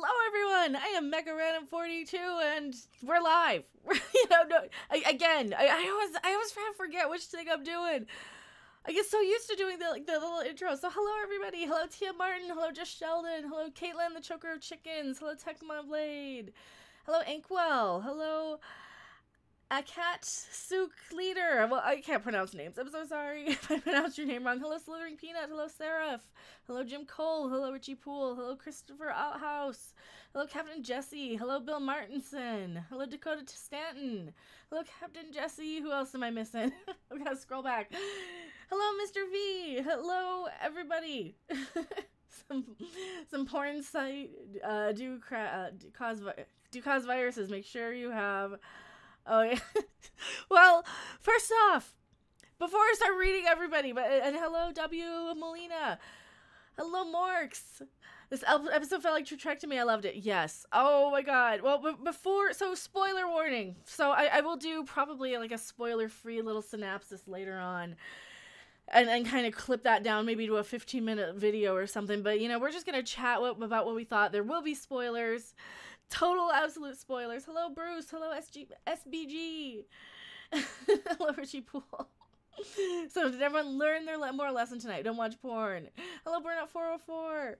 Hello everyone, I am Mega Random 42 and we're live. I always forget which thing I'm doing. I get so used to doing the little intro. So hello everybody, hello Tia Martin, hello Just Sheldon, hello Caitlin the Choker of Chickens, hello Tecmon Blade, hello Inkwell, hello Akat Sook Leader. Well, I can't pronounce names. I'm so sorry if I pronounced your name wrong. Hello Slithering Peanut. Hello Seraph. Hello Jim Cole. Hello Richie Poole. Hello Christopher Outhouse. Hello Captain Jesse. Hello Bill Martinson. Hello Dakota Stanton. Hello Captain Jesse. Who else am I missing? I've got to scroll back. Hello Mr. V. Hello everybody. some porn site do cause viruses. Make sure you have. Oh, yeah. Well, first off, before I start reading everybody, and hello, W. Molina. Hello, Morks. This episode felt like true trek to me. I loved it. Yes. Oh, my God. Well, so spoiler warning. So I will do probably like a spoiler-free little synopsis later on. And kind of clip that down maybe to a 15-minute video or something. But, we're just going to chat about what we thought. There will be spoilers. Total absolute spoilers. Hello Bruce. Hello SBG. Hello Richie Poole. So did everyone learn their moral lesson tonight? Don't watch porn. Hello Burnout 404.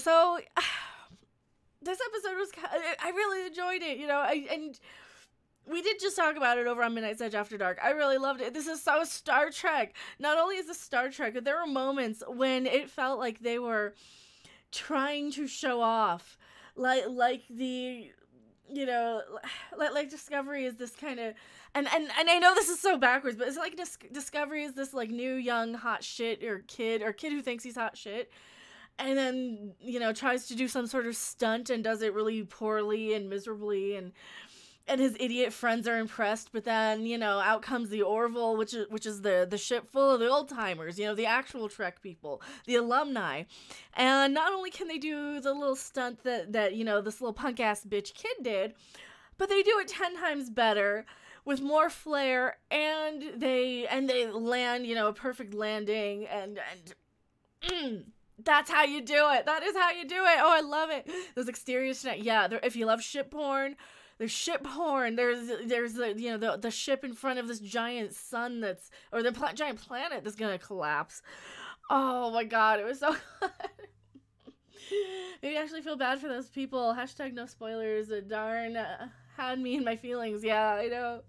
So this episode was I really enjoyed it, and we did just talk about it over on Midnight's Edge After Dark. I really loved it. This is so Star Trek. Not only is this Star Trek, but there were moments when it felt like they were trying to show off, like the, like Discovery is this kind of, and I know this is so backwards, but it's like Discovery is this like new young hot shit or kid who thinks he's hot shit, and then tries to do some sort of stunt and does it really poorly and miserably, and his idiot friends are impressed, but then, out comes the Orville, which is the ship full of the old timers, the actual Trek people, the alumni. And not only can they do the little stunt that this little punk ass bitch kid did, but they do it 10 times better with more flair, and they land, a perfect landing, and that's how you do it. That is how you do it. Oh, I love it. Those exteriors tonight. Yeah, if you love ship porn, there's ship porn. There's the ship in front of this giant sun or the giant planet that's gonna collapse. Oh my God, it was so good. Maybe I actually feel bad for those people. Hashtag no spoilers. Darn, had me in my feelings. Yeah, I know.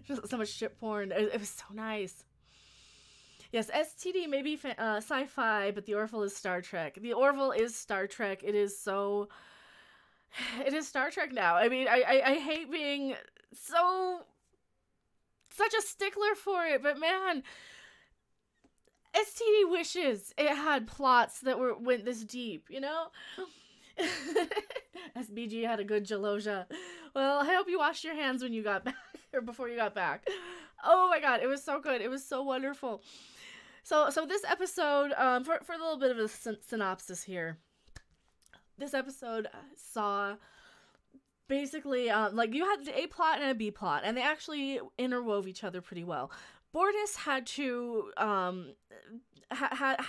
Just so much ship porn. It was so nice. Yes, STD may be sci-fi, but the Orville is Star Trek. The Orville is Star Trek. It is Star Trek now. I mean, I hate being such a stickler for it, but man, STD wishes it had plots that went this deep, SBG had a good Jaloja. Well, I hope you washed your hands when you got back, or before you got back. Oh my God, it was so good. It was so wonderful. So this episode, for a little bit of a synopsis here. This episode saw basically like you had an A plot and a B plot, and they actually interwove each other pretty well. Bortus had to had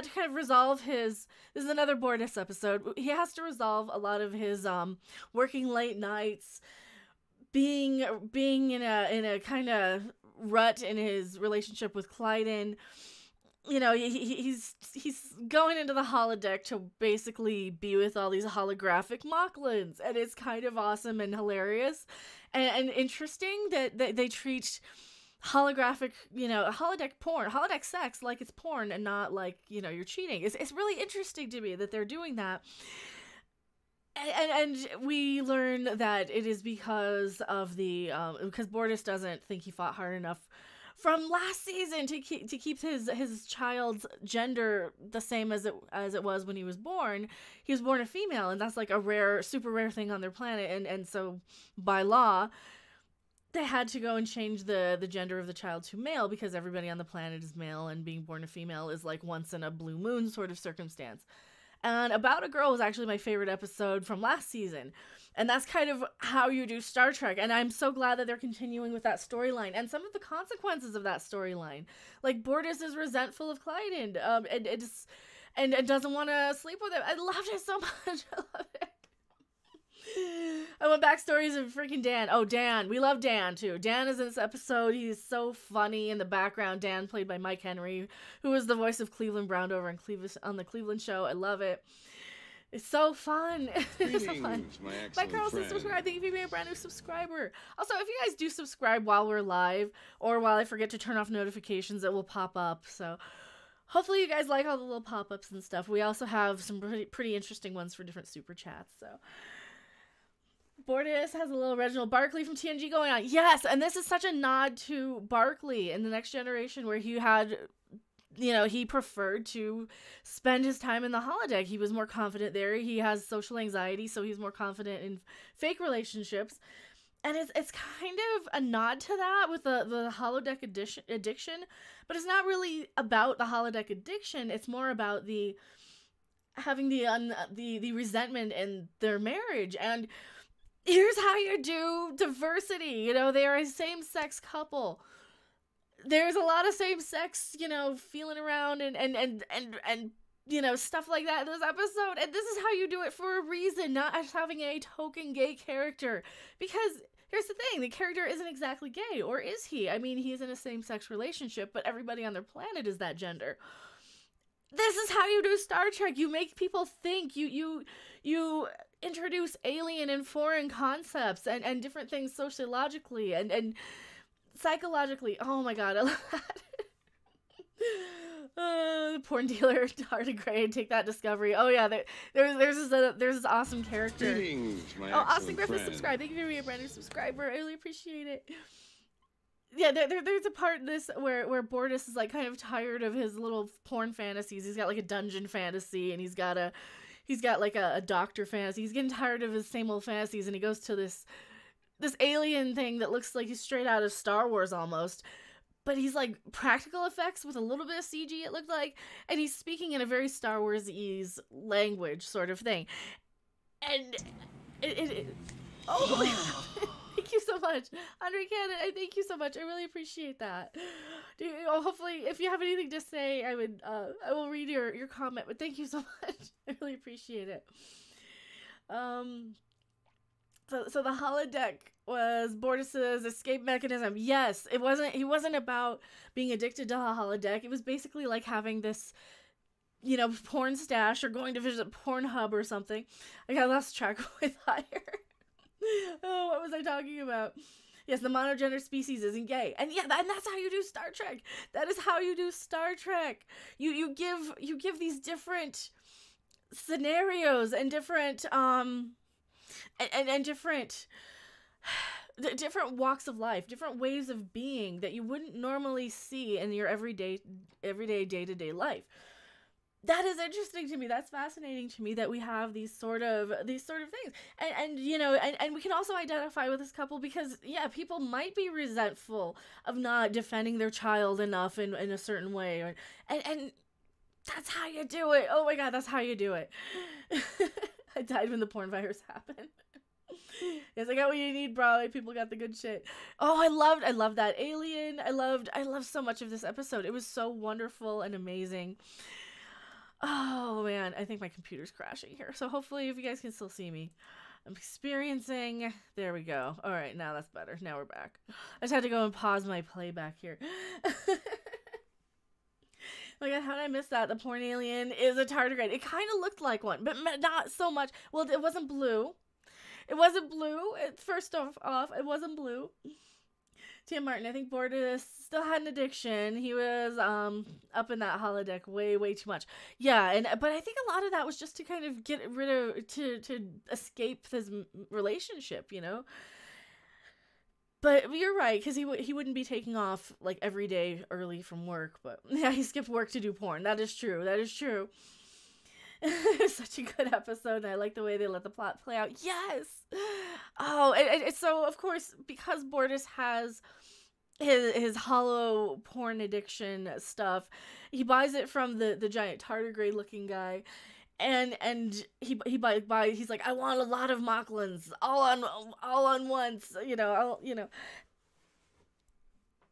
to kind of resolve his. This is another Bortus episode. He has to resolve a lot of his working late nights, being in a kind of rut in his relationship with Clyden. He's going into the holodeck to basically be with all these holographic Mocklins, and it's kind of awesome and hilarious and interesting that they treat holographic, holodeck porn, holodeck sex like it's porn and not like, you're cheating. It's really interesting to me that they're doing that. And we learn that it is because of because Bortus doesn't think he fought hard enough from last season to keep his child's gender the same as it was when he was born. He was born a female, and that's like a super rare thing on their planet, and so by law they had to go and change the gender of the child to male, because everybody on the planet is male, and being born a female is like once in a blue moon sort of circumstance. And About a Girl was actually my favorite episode from last season. And that's kind of how you do Star Trek. And I'm so glad that they're continuing with that storyline and some of the consequences of that storyline. Like, Bortus is resentful of Clyden. and doesn't want to sleep with him. I loved it so much. I love it. I want backstories of freaking Dan. Oh, Dan. We love Dan, too. Dan is in this episode. He's so funny in the background. Dan, played by Mike Henry, who was the voice of Cleveland Brown over on the Cleveland Show. I love it. It's so fun. It's so fun. My Carl says subscribe. Thank you for being a brand new subscriber. Also, if you guys do subscribe while we're live, or while I forget to turn off notifications, it will pop up. So hopefully you guys like all the little pop-ups and stuff. We also have some pretty interesting ones for different super chats. So Bortus has a little Reginald Barkley from TNG going on. Yes, and this is such a nod to Barkley in The Next Generation, where he had, you know, he preferred to spend his time in the holodeck. He was more confident there. He has social anxiety, so he's more confident in fake relationships. And it's kind of a nod to that with the holodeck addiction, but it's not really about the holodeck addiction. It's more about having the resentment in their marriage. And here's how you do diversity. You know, they are a same-sex couple. There's a lot of same-sex, you know, feeling around and you know, stuff like that in this episode. And this is how you do it for a reason, not as having a token gay character. Because here's the thing, the character isn't exactly gay, or is he? I mean, he's in a same-sex relationship, but everybody on their planet is that gender. This is how you do Star Trek. You make people think. You introduce alien and foreign concepts and different things sociologically and psychologically. Oh my god, I love that. Porn dealer, tardigrade, take that Discovery. Oh yeah, there's this awesome character. Austin Griffith, subscribe. Thank you for being a brand new subscriber. I really appreciate it. Yeah, there's a part in this where Bortus is like kind of tired of his little porn fantasies. He's got like a dungeon fantasy, and he's got like a doctor fantasy. He's getting tired of his same old fantasies, and he goes to this alien thing that looks like he's straight out of Star Wars almost. But he's like practical effects with a little bit of CG, it looked like, and he's speaking in a very Star Wars-y language sort of thing. And oh. Thank you so much, Andre Cannon. I thank you so much. I really appreciate that. Hopefully, if you have anything to say, I will read your comment. But thank you so much. I really appreciate it. So the holodeck was Bortus's escape mechanism. Yes, he wasn't about being addicted to the holodeck. It was basically like having this, you know, porn stash or going to visit Pornhub or something. I got lost track with hire. Oh, what was I talking about? Yes, the monogender species isn't gay. And yeah, and that's how you do Star Trek. That is how you do Star Trek. You give these different scenarios and different different walks of life, different ways of being that you wouldn't normally see in your everyday day-to-day life. That is interesting to me. That's fascinating to me that we have these sort of things. And you know, and we can also identify with this couple because, yeah, people might be resentful of not defending their child enough in a certain way. And that's how you do it. Oh my god, that's how you do it. I died when the porn virus happened. Yes, I got what you need, bro. Like, people got the good shit. Oh, I loved that alien. I loved so much of this episode. It was so wonderful and amazing. Oh man, I think my computer's crashing here. So hopefully if you guys can still see me. I'm experiencing, there we go. All right, now that's better. Now we're back. I just had to go and pause my playback here. Like, how did I miss that? The porn alien is a tardigrade. It kind of looked like one, but not so much. Well, it wasn't blue. It wasn't blue. First off, it wasn't blue. Tim Martin, I think Bortus still had an addiction. He was up in that holodeck way too much. Yeah, but I think a lot of that was just to kind of get rid of to escape his relationship, you know. But you're right, because he wouldn't be taking off like every day early from work. But yeah, he skipped work to do porn. That is true. That is true. It was such a good episode, and I like the way they let the plot play out. Yes! Oh, and so, of course, because Bortus has his hollow porn addiction stuff, he buys it from the giant tardigrade-looking guy, and he's like, I want a lot of Mocklins, all on once, you know,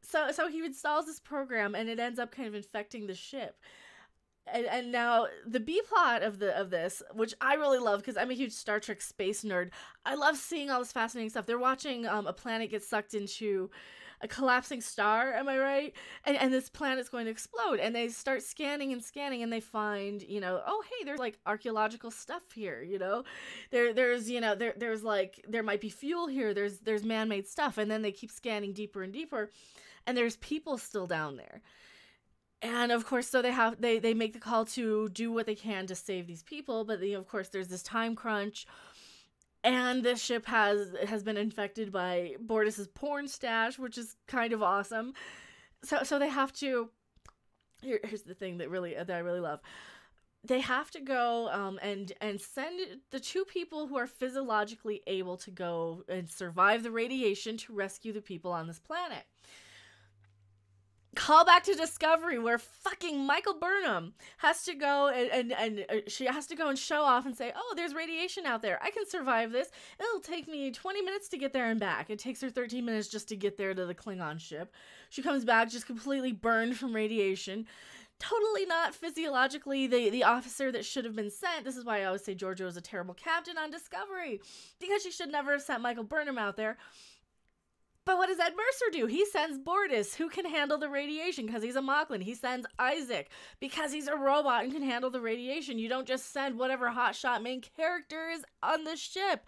So he installs this program, and it ends up kind of infecting the ship. And now the B plot of this, which I really love because I'm a huge Star Trek space nerd. I love seeing all this fascinating stuff. They're watching a planet get sucked into a collapsing star, am I right? And this planet's going to explode, and they start scanning and they find, you know, oh hey, there's like archaeological stuff here, you know, there's you know there's like there might be fuel here, there's man-made stuff, and then they keep scanning deeper and deeper, and there's people still down there. And of course, so they make the call to do what they can to save these people, but of course there's this time crunch. And this ship has been infected by Bortus's porn stash, which is kind of awesome. So they have to. Here's the thing that I really love. They have to go and send the two people who are physiologically able to go and survive the radiation to rescue the people on this planet. Call back to Discovery, where fucking Michael Burnham has to go and she has to go and show off and say, oh, there's radiation out there. I can survive this. It'll take me 20 minutes to get there and back. It takes her 13 minutes just to get there to the Klingon ship. She comes back just completely burned from radiation. Totally not physiologically the officer that should have been sent. This is why I always say Georgia was a terrible captain on Discovery, because she should never have sent Michael Burnham out there. But what does Ed Mercer do? He sends Bortus, who can handle the radiation because he's a Moclan. He sends Isaac because he's a robot and can handle the radiation. You don't just send whatever hotshot main character is on the ship.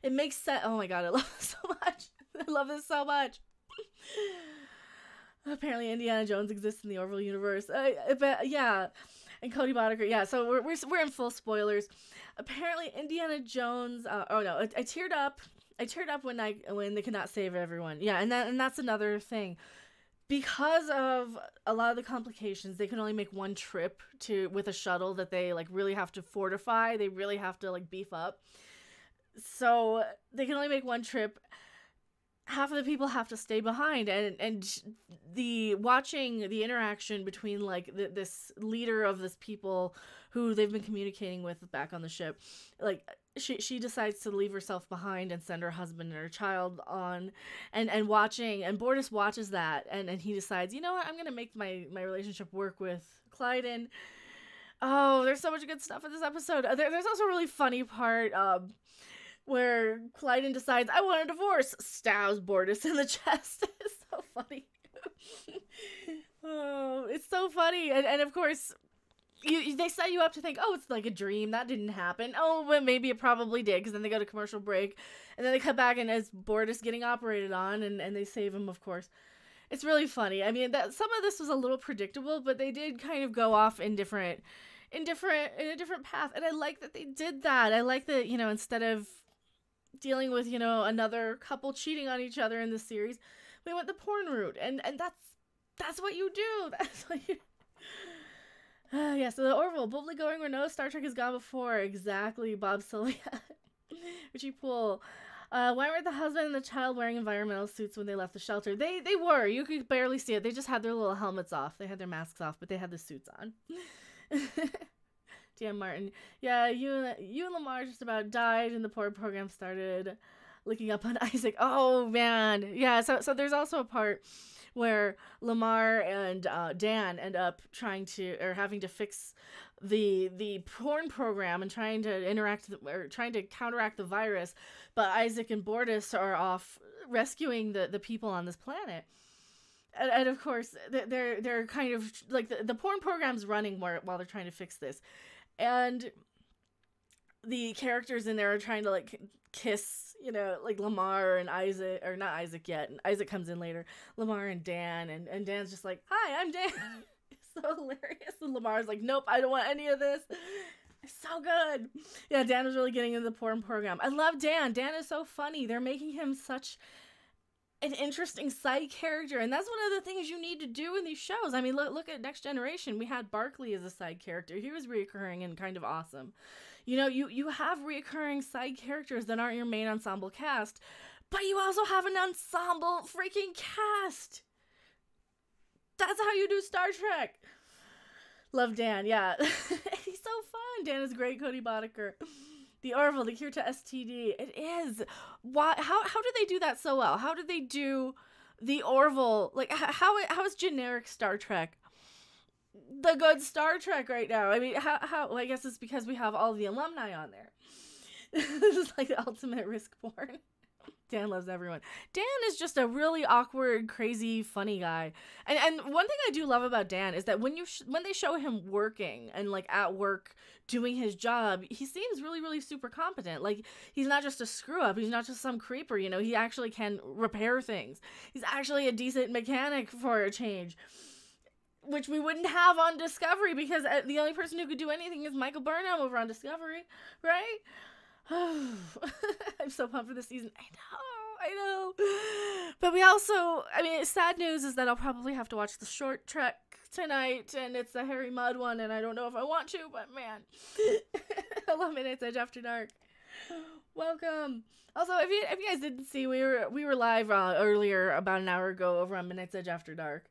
It makes sense. Oh my god, I love this so much. I love this so much. Apparently Indiana Jones exists in the Orville universe. Yeah. And Cody Boddicker. Yeah, so we're in full spoilers. Apparently Indiana Jones... oh no, I teared up. I teared up when they could not save everyone. Yeah, and that's another thing. Because of a lot of the complications, they can only make one trip with a shuttle that they like really have to fortify. They really have to like beef up. So they can only make one trip. Half of the people have to stay behind, and the watching the interaction between like this leader of this people who they've been communicating with back on the ship, like she decides to leave herself behind and send her husband and her child on, and Bortus watches that, and he decides, you know what, I'm gonna make my relationship work with Clyden. Oh, there's so much good stuff in this episode. There's also a really funny part where Clyden decides, I want a divorce, stabs Bortus in the chest. It's so funny. Oh, it's so funny. And of course, they set you up to think, oh, it's like a dream. That didn't happen. Oh, but maybe it probably did, because then they go to commercial break, and then they cut back, and it's Bortus getting operated on, and they save him, of course. It's really funny. I mean, that some of this was a little predictable, but they did kind of go off in a different path, and I like that they did that. I like that, instead of dealing with, another couple cheating on each other in this series, we went the porn route, and that's what you do. That's what you... yeah, so the Orville, boldly going where no Star Trek has gone before. Exactly, Bob Sylvia. Richie Poole. Why weren't the husband and the child wearing environmental suits when they left the shelter? They were. You could barely see it. They just had their little helmets off. They had their masks off, but they had the suits on. DM Martin. Yeah, you and Lamar just about died, and the porn program started looking up on Isaac. Oh, man. Yeah, so there's also a part where Lamar and Dan end up having to fix the porn program and trying to counteract the virus, but Isaac and Bortus are off rescuing the people on this planet. And of course, they're kind of like the porn program's running while they're trying to fix this, and the characters in there are trying to like kiss, like Lamar and Isaac, or not Isaac yet, and Isaac comes in later, Lamar and Dan, and Dan's just like, hi, I'm Dan. It's so hilarious. And Lamar's like, nope, I don't want any of this. It's so good. Yeah, Dan was really getting into the porn program. I love Dan. Dan is so funny. They're making him such an interesting side character, and that's one of the things you need to do in these shows. I mean, look at Next Generation. We had Barkley as a side character. He was reoccurring and kind of awesome. You have reoccurring side characters that aren't your main ensemble cast, but you also have an ensemble freaking cast. That's how you do Star Trek. Love Dan, yeah. He's so fun. Dan is great. Cody Boddicker. The Orville, the cure to STD. It is. Why? How did they do that so well? How did they do the Orville? Like, how is generic Star Trek the good Star Trek right now. I mean, how well, I guess it's because we have all the alumni on there. This is like the ultimate risk porn. Dan loves everyone. Dan is just a really awkward, crazy, funny guy. And one thing I do love about Dan is that when they show him working and like at work doing his job, he seems really, really super competent. Like, he's not just a screw up. He's not just some creeper, you know. He actually can repair things. He's actually a decent mechanic for a change, which we wouldn't have on Discovery, because the only person who could do anything is Michael Burnham over on Discovery, right? I'm so pumped for this season. I know. But we also, I mean, sad news is that I'll probably have to watch the short trek tonight, and it's the Harry Mudd one, and I don't know if I want to, but man. I love Midnight's Edge After Dark. Welcome. Also, if you guys didn't see, we were live earlier, about an hour ago, over on Midnight's Edge After Dark.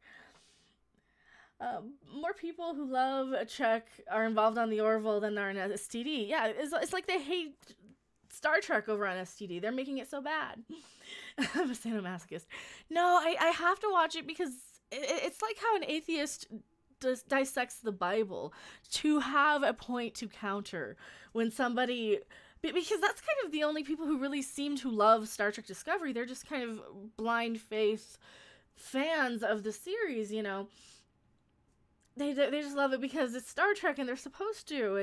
More people who love Trek are involved on the Orville than are in STD. Yeah, it's like they hate Star Trek over on STD. They're making it so bad. I'm a sadomasochist. No, I have to watch it because it's like how an atheist dissects the Bible, to have a point to counter when somebody... Because that's kind of the only people who really seem to love Star Trek Discovery. They're just kind of blind faith fans of the series, you know. They just love it because it's Star Trek and they're supposed to,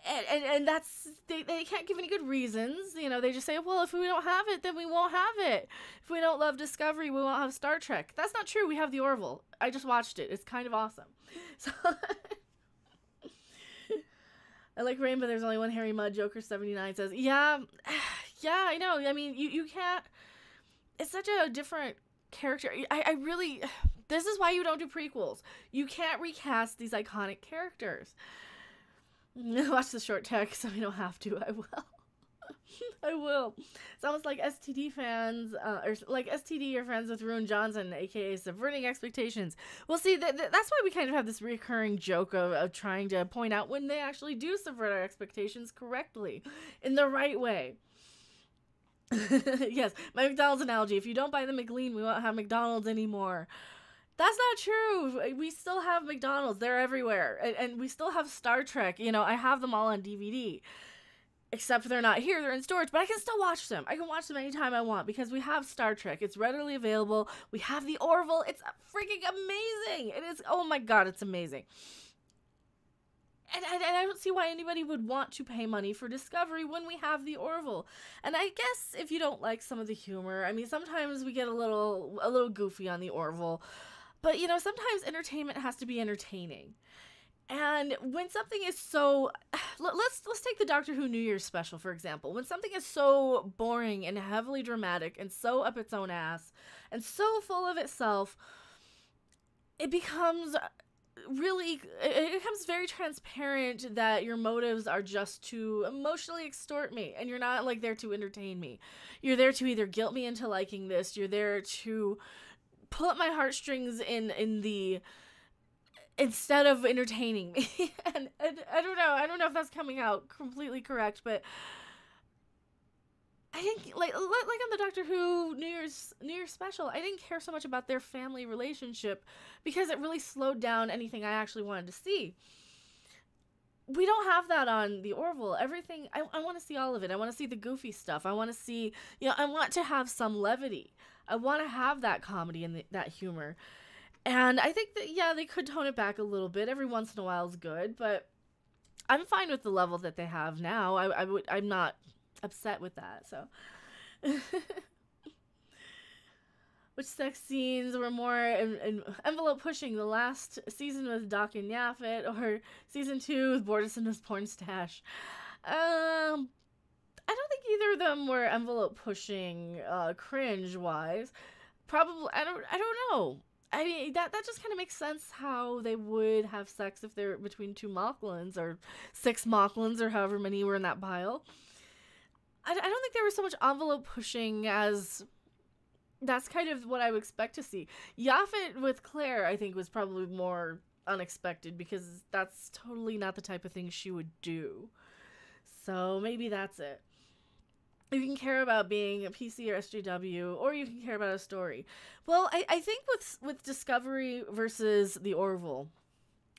and that's, they can't give any good reasons, you know. They just say, well, if we don't have it, then we won't have it. If we don't love Discovery, we won't have Star Trek. That's not true. We have the Orville. I just watched it. It's kind of awesome. So I like Rainbow. There's only one Harry Mudd. Joker 79 says, yeah, I know. I mean, you can't. It's such a different character. I really. This is why you don't do prequels. You can't recast these iconic characters. Watch the short text so we don't have to. I will. I will. It's almost like STD fans, or like STD are friends with Ruin Johnson, aka Subverting Expectations. Well, see, that's why we kind of have this recurring joke of trying to point out when they actually do subvert our expectations correctly, in the right way. Yes, my McDonald's analogy. If you don't buy the McLean, we won't have McDonald's anymore. That's not true. We still have McDonald's. They're everywhere. And we still have Star Trek. You know, I have them all on DVD. Except they're not here. They're in storage. But I can still watch them. I can watch them anytime I want because we have Star Trek. It's readily available. We have the Orville. It's freaking amazing. It is. Oh my God, it's amazing. And I don't see why anybody would want to pay money for Discovery when we have the Orville. And I guess if you don't like some of the humor, I mean, sometimes we get a little goofy on the Orville. But, you know, sometimes entertainment has to be entertaining. And when something is so... Let's take the Doctor Who New Year's special, for example. When something is so boring and heavily dramatic and so up its own ass and so full of itself, it becomes very transparent that your motives are just to emotionally extort me. And you're not, like, there to entertain me. You're there to either guilt me into liking this. You're there to... pull up my heartstrings in the instead of entertaining me. and I don't know if that's coming out completely correct, but I think like on the Doctor Who New Year's special, I didn't care so much about their family relationship because it really slowed down anything I actually wanted to see. We don't have that on the Orville. Everything, I want to see all of it. I want to see the goofy stuff. I want to see, you know, I want to have some levity. I want to have that comedy and that humor. And I think that, yeah, they could tone it back a little bit. Every once in a while is good, but I'm fine with the level that they have now. I'm not upset with that, so. Which sex scenes were more envelope pushing? The last season with Doc and Yaphet, or season 2 with Bortus and his porn stash? I don't think either of them were envelope pushing, cringe wise. Probably, I don't know. I mean, that just kind of makes sense how they would have sex if they're between 2 Mocklins, or 6 Mocklins, or however many were in that pile. I don't think there was so much envelope pushing as... That's kind of what I would expect to see. Yaphet with Claire, I think, was probably more unexpected because that's totally not the type of thing she would do. So maybe that's it. You can care about being a PC or SJW, or you can care about a story. Well, I think with Discovery versus the Orville,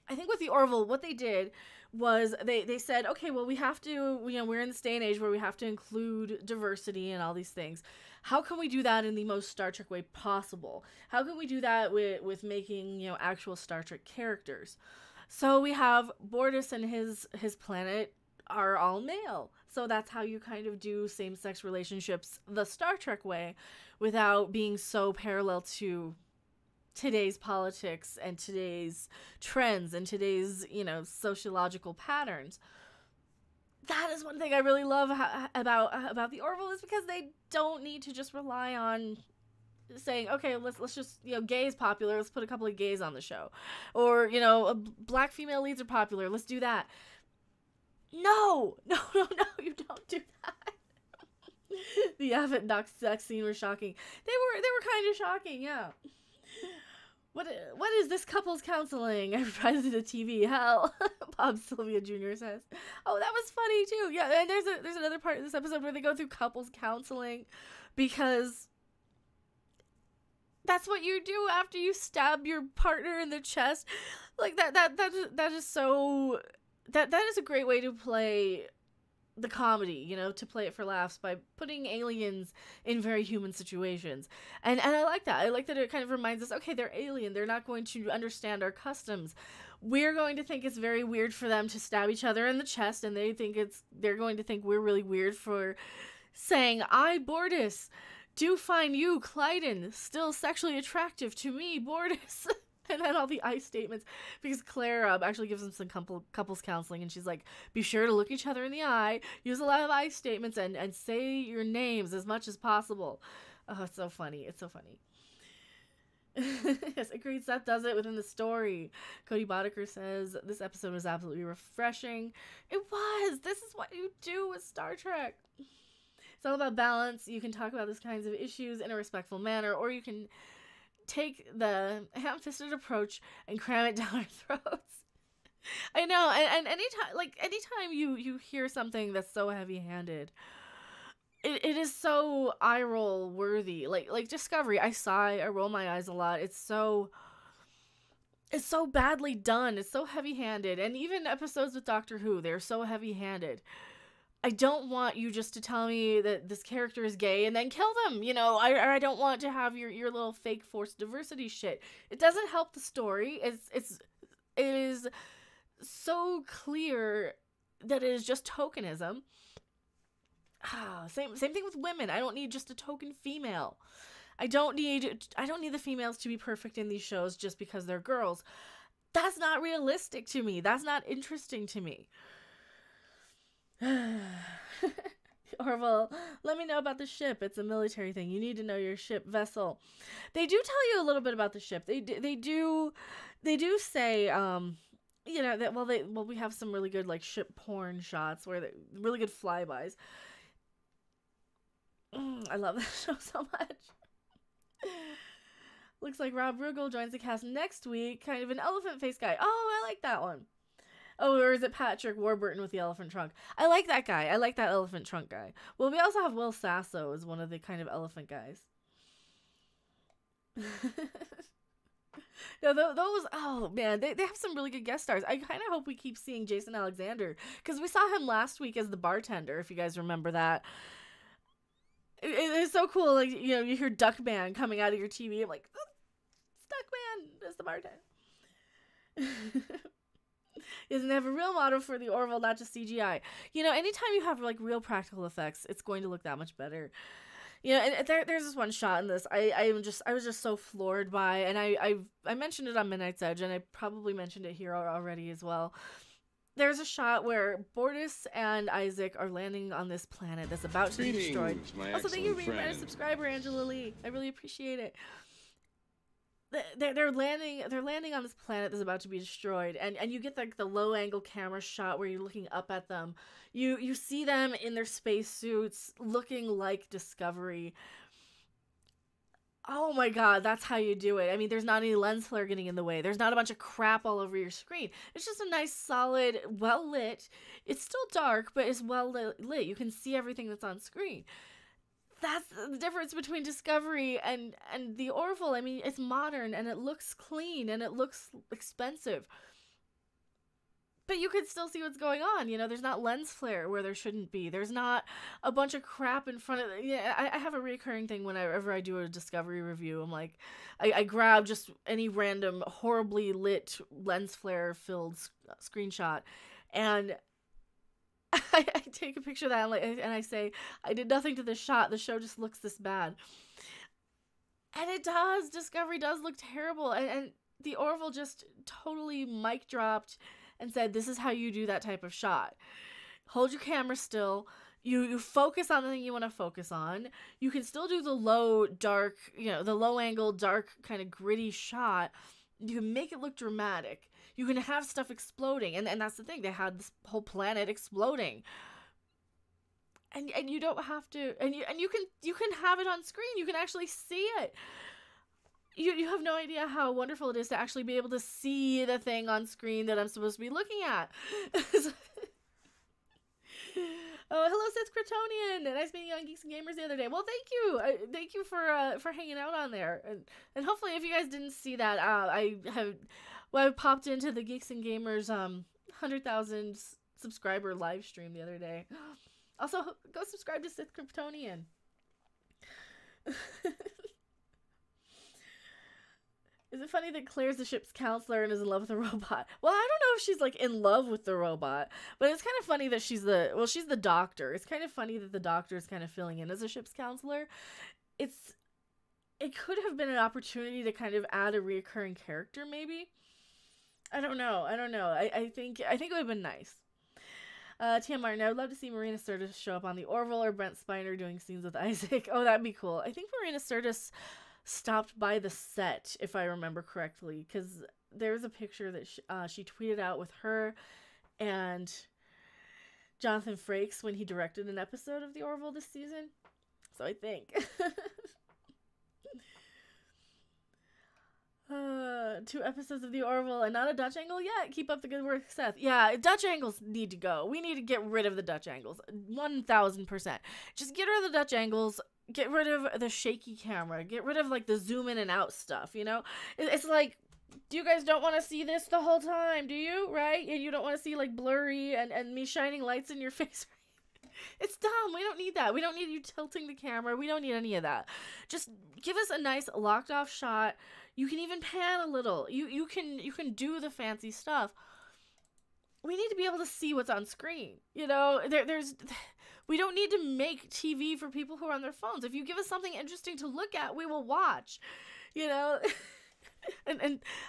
I think with the Orville, what they did was they said, okay, well, we have to, we're in this day and age where we have to include diversity and all these things. How can we do that in the most Star Trek way possible? How can we do that with making, actual Star Trek characters? So we have Bortus and his planet are all male. So that's how you kind of do same-sex relationships the Star Trek way without being so parallel to today's politics and today's trends and today's, sociological patterns. That is one thing I really love about the Orville, is because they don't need to just rely on saying, okay, let's just, gay is popular, let's put a couple of gays on the show. Or, black female leads are popular, let's do that. No, you don't do that. The Abbott Doc sex scene was shocking. They were kind of shocking, yeah. What is this couples counseling? I reprised the TV. Hell, Bob Sylvia Jr. says. Oh, that was funny too. Yeah, and there's another part of this episode where they go through couples counseling, because that's what you do after you stab your partner in the chest. Like that is so. That is a great way to play the comedy, to play it for laughs by putting aliens in very human situations. And I like that. I like that it kind of reminds us, okay, they're alien. They're not going to understand our customs. We're going to think it's very weird for them to stab each other in the chest, and they're going to think we're really weird for saying, I, Bortus, do find you, Clyden, still sexually attractive to me, Bortus. And then all the I statements, because Claire actually gives them some couples counseling, and she's like, be sure to look each other in the eye, use a lot of I statements, and say your names as much as possible. Oh, it's so funny. It's so funny. Yes, agreed. Seth does it within the story. Cody Boddicker says, this episode was absolutely refreshing. It was. This is what you do with Star Trek. It's all about balance. You can talk about these kinds of issues in a respectful manner, or you can take the ham-fisted approach and cram it down our throats. I know, and anytime you hear something that's so heavy-handed, it is so eye-roll worthy. Like Discovery, I roll my eyes a lot. It's so badly done. It's so heavy-handed. And even episodes with Doctor Who, they're so heavy-handed. I don't want you just to tell me that this character is gay and then kill them, I don't want to have your little fake forced diversity shit. It doesn't help the story. It is so clear that it is just tokenism. Same thing with women. I don't need just a token female. I don't need the females to be perfect in these shows just because they're girls. That's not realistic to me. That's not interesting to me. Orville, let me know about the ship. It's a military thing. You need to know your ship vessel. They do tell you a little bit about the ship. They do say that we have some really good like ship porn shots where really good flybys. I love that show so much. Looks like Rob Riggle joins the cast next week. Kind of an elephant face guy. Oh, I like that one. Oh, or is it Patrick Warburton with the elephant trunk? I like that guy. I like that elephant trunk guy. Well, we also have Will Sasso as one of the kind of elephant guys. No, those, oh man, they have some really good guest stars. I kind of hope we keep seeing Jason Alexander, because we saw him last week as the bartender, if you guys remember that. It's so cool. Like, you hear Duckman coming out of your TV. I'm like, it's Duckman as the bartender. Isn't have a real model for the Orville, not just CGI. Anytime you have like real practical effects, it's going to look that much better. And there's this one shot in this I was just so floored by, and I mentioned it on Midnight's Edge, and I probably mentioned it here already as well. There's a shot where Bortus and Isaac are landing on this planet that's about to be destroyed. Also, thank you for being a subscriber, Angela Lee. I really appreciate it. They're landing on this planet that's about to be destroyed, and you get like the low angle camera shot where you're looking up at them. You see them in their space suits looking like Discovery. Oh my god, that's how you do it. I mean, there's not any lens flare getting in the way. There's not a bunch of crap all over your screen. It's just a nice, solid, well lit. It's still dark, but it's well lit. You can see everything that's on screen. That's the difference between Discovery and the Orville. I mean, it's modern and it looks clean and it looks expensive. But you can still see what's going on. You know, there's not lens flare where there shouldn't be. There's not a bunch of crap in front of it. Yeah, I have a recurring thing whenever I do a Discovery review. I'm like, I grab just any random horribly lit lens flare filled screenshot and I take a picture of that and I say, I did nothing to this shot. The show just looks this bad. And it does. Discovery does look terrible. And the Orville just totally mic dropped and said, this is how you do that type of shot. Hold your camera still. You focus on the thing you want to focus on. You can still do the low, dark, the low angle, dark, kind of gritty shot. You can make it look dramatic. You can have stuff exploding. And that's the thing. They had this whole planet exploding. And you don't have to, and you can have it on screen. You can actually see it. You have no idea how wonderful it is to actually be able to see the thing on screen that I'm supposed to be looking at. Oh, hello, Seth Kryptonian. Nice meeting you on Geeks and Gamers the other day. Well, thank you. Thank you for hanging out on there. And hopefully, if you guys didn't see that, I popped into the Geeks and Gamers 100,000 subscriber live stream the other day. Also, go subscribe to Sith Kryptonian. Is it funny that Claire's the ship's counselor and is in love with the robot? Well, I don't know if she's like in love with the robot, but it's kind of funny that she's the doctor. It's kind of funny that the doctor is kind of filling in as a ship's counselor. It could have been an opportunity to kind of add a reoccurring character, maybe. I don't know. I think it would have been nice. Tia Martin, I would love to see Marina Sirtis show up on the Orville or Brent Spiner doing scenes with Isaac. Oh, that'd be cool. I think Marina Sirtis stopped by the set, if I remember correctly, because there's a picture that she tweeted out with her and Jonathan Frakes when he directed an episode of the Orville this season. So I think. 2 episodes of the Orville and not a Dutch angle yet. Keep up the good work, Seth. Yeah, Dutch angles need to go. We need to get rid of the Dutch angles. 1000%. Just get rid of the Dutch angles. Get rid of the shaky camera. Get rid of like the zoom in and out stuff, It's like, you guys don't want to see this the whole time, do you? Right? And you don't want to see like blurry and me shining lights in your face. It's dumb. We don't need that. We don't need you tilting the camera. We don't need any of that. Just give us a nice locked off shot. You can even pan a little. You can do the fancy stuff. We need to be able to see what's on screen. We don't need to make TV for people who are on their phones. If you give us something interesting to look at, we will watch. And it's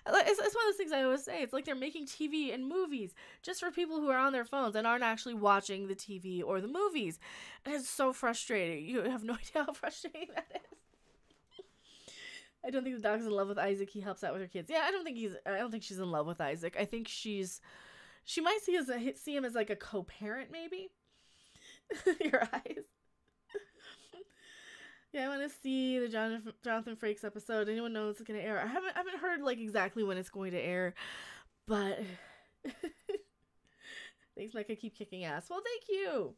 one of those things I always say. It's like they're making TV and movies just for people who are on their phones and aren't actually watching the TV or the movies. And it's so frustrating. You have no idea how frustrating that is. I don't think the dog's in love with Isaac. He helps out with her kids. Yeah, I don't think she's in love with Isaac. I think she might see him as like a co-parent, maybe. Your eyes. Yeah, I want to see the Jonathan Frakes episode. Anyone know it's going to air? I haven't heard like exactly when it's going to air, but thanks, Mike. I keep kicking ass. Well, thank you.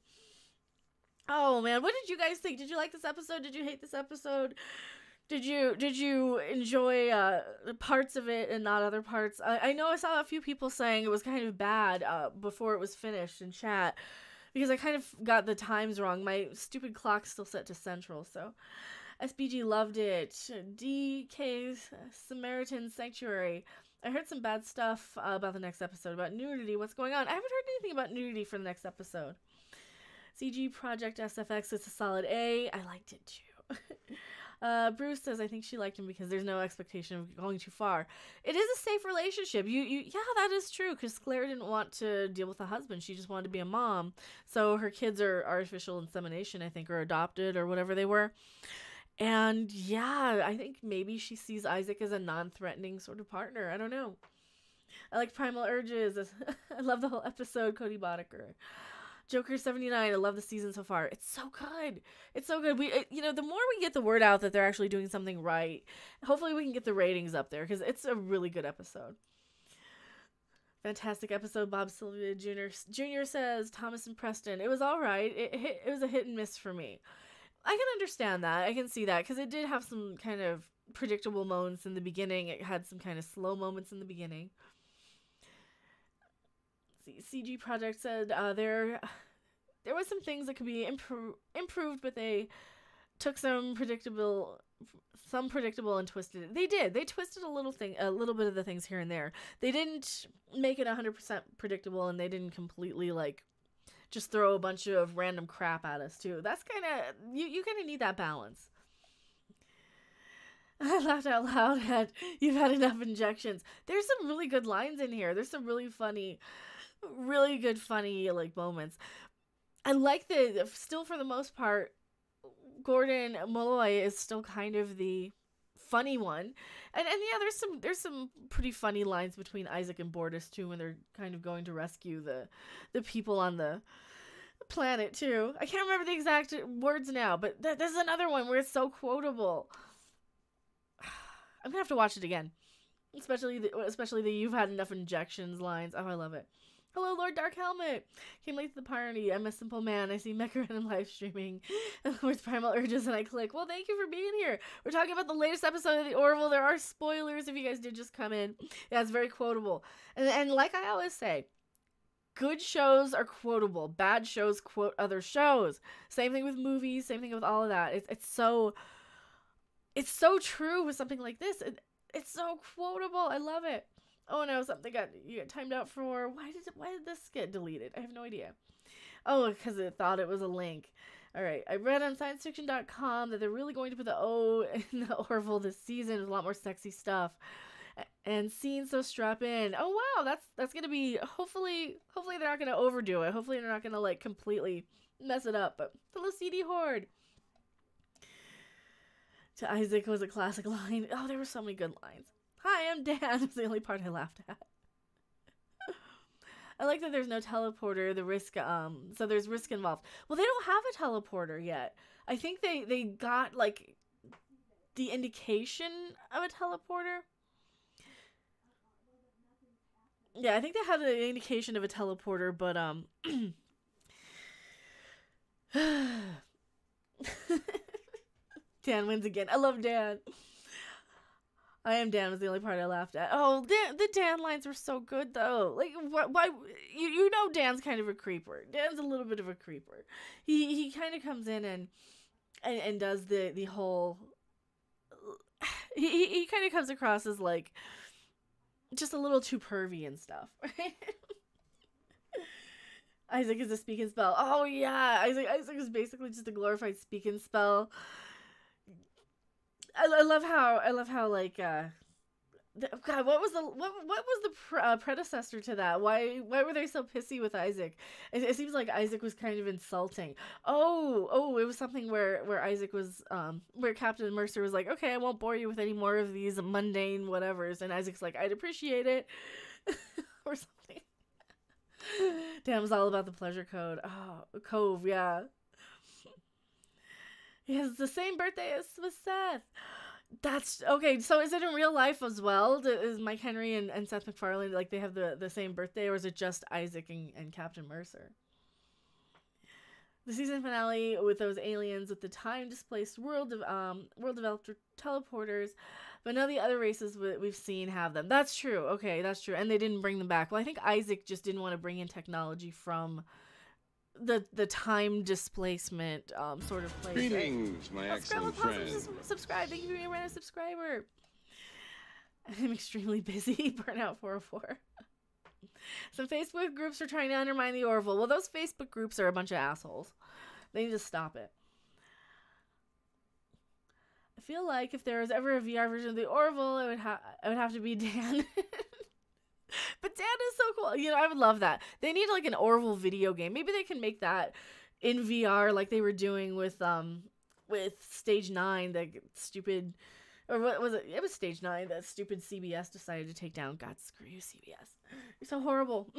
Oh man, what did you guys think? Did you like this episode? Did you hate this episode? Did you enjoy parts of it and not other parts? I know I saw a few people saying it was kind of bad before it was finished in chat. Because I kind of got the times wrong. My stupid clock's still set to Central, so. SBG loved it. DK's Samaritan Sanctuary. I heard some bad stuff about the next episode, about nudity. What's going on? I haven't heard anything about nudity for the next episode. CG Project SFX, it's a solid A. I liked it too. Bruce says, I think she liked him because there's no expectation of going too far. It is a safe relationship. Yeah, that is true, because Claire didn't want to deal with a husband. She just wanted to be a mom. So her kids are artificial insemination, I think, or adopted, or whatever they were. And yeah, I think maybe she sees Isaac as a non-threatening sort of partner. I don't know. I like Primal Urges. I love the whole episode, Cody Boddicker. Joker 79. I love the season so far. It's so good. It's so good. The more we get the word out that they're actually doing something right, hopefully we can get the ratings up there because it's a really good episode. Fantastic episode. Bob Sylvia Jr. says, Thomas and Preston. It was all right. It was a hit and miss for me. I can understand that. I can see that because it did have some kind of predictable moments in the beginning. It had some kind of slow moments in the beginning. CG Project said there was some things that could be improved, but they took some predictable and twisted it. They did. They twisted a little bit of the things here and there. They didn't make it 100% predictable, and they didn't completely like just throw a bunch of random crap at us too. That's kind of you kind of need that balance. I laughed out loud at "You've had enough injections." There's some really good lines in here. There's some really good funny like moments. I like the still for the most part, Gordon Molloy is still kind of the funny one, and yeah, there's some pretty funny lines between Isaac and Bortus too when they're kind of going to rescue the people on the planet too. I can't remember the exact words now, but this is another one where it's so quotable. I'm gonna have to watch it again, especially the "You've had enough injections" lines. Oh, I love it. Hello, Lord Dark Helmet. Came late to the party. I'm a simple man. I see Mecha and live streaming. And the words Primal Urges, and I click. Well, thank you for being here. We're talking about the latest episode of the Orville. There are spoilers if you guys did just come in. Yeah, it's very quotable. And like I always say, good shows are quotable. Bad shows quote other shows. Same thing with movies. Same thing with all of that. It's so true with something like this. It's so quotable. I love it. Oh no, something you got timed out for. Why did this get deleted? I have no idea. Oh, because it thought it was a link. All right, I read on sciencefiction.com that they're really going to put the O in the Orville this season with a lot more sexy stuff and scenes, so strap in. Oh wow, that's gonna be hopefully they're not gonna overdo it. Hopefully they're not gonna like completely mess it up. But hello, CD Horde. To Isaac was a classic line. Oh, there were so many good lines. Hi, I'm Dan. That's the only part I laughed at. I like that there's no teleporter. The risk, so there's risk involved. Well, they don't have a teleporter yet. I think they got like the indication of a teleporter. Yeah, I think they had the indication of a teleporter, but Dan wins again. I love Dan. I am Dan was the only part I laughed at. Oh, the Dan lines were so good though. Like, why? You know, Dan's kind of a creeper. Dan's a little bit of a creeper. He kind of comes in and does the whole. He kind of comes across as like just a little too pervy and stuff. Right? Isaac is a speak and spell. Oh yeah, Isaac is basically just a glorified speak and spell. I love how like God, what was the predecessor to that? Why were they so pissy with Isaac? It seems like Isaac was kind of insulting. Oh, it was something where Isaac was where Captain Mercer was like, okay, I won't bore you with any more of these mundane whatevers, and Isaac's like, I'd appreciate it, or something. Damn, it was all about the pleasure code. Oh, Cove, yeah. He has the same birthday as Seth. That's okay. So is it in real life as well? Is Mike Henry and Seth MacFarlane like they have the same birthday, or is it just Isaac and Captain Mercer? The season finale with those aliens with the time displaced world developed teleporters, but none of the other races we've seen have them. That's true. Okay, that's true. And they didn't bring them back. Well, I think Isaac just didn't want to bring in technology from the time displacement sort of place. Greetings, my excellent friend. Subscribe. Thank you for being a random subscriber. I'm extremely busy. Burnout 404. Some Facebook groups are trying to undermine the Orville. Well, those Facebook groups are a bunch of assholes. They need to stop it. I feel like if there was ever a VR version of the Orville, it would have to be Dan. But Dan is so cool. You know, I would love that. They need like an Orville video game. Maybe they can make that in VR like they were doing with Stage 9, that stupid, or what was it? It was Stage 9 that stupid CBS decided to take down. God, screw you, CBS. You're so horrible.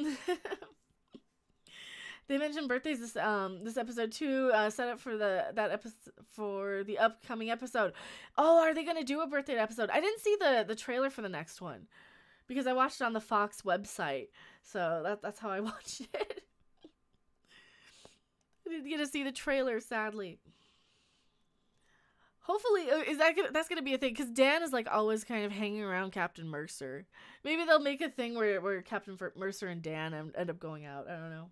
They mentioned birthdays this episode too. Set up for the upcoming episode. Oh, are they gonna do a birthday episode? I didn't see the trailer for the next one because I watched it on the Fox website, so that's how I watched it. I didn't get to see the trailer, sadly. Hopefully, that's gonna be a thing because Dan is like always kind of hanging around Captain Mercer. Maybe they'll make a thing where Captain Mercer and Dan end up going out. I don't know.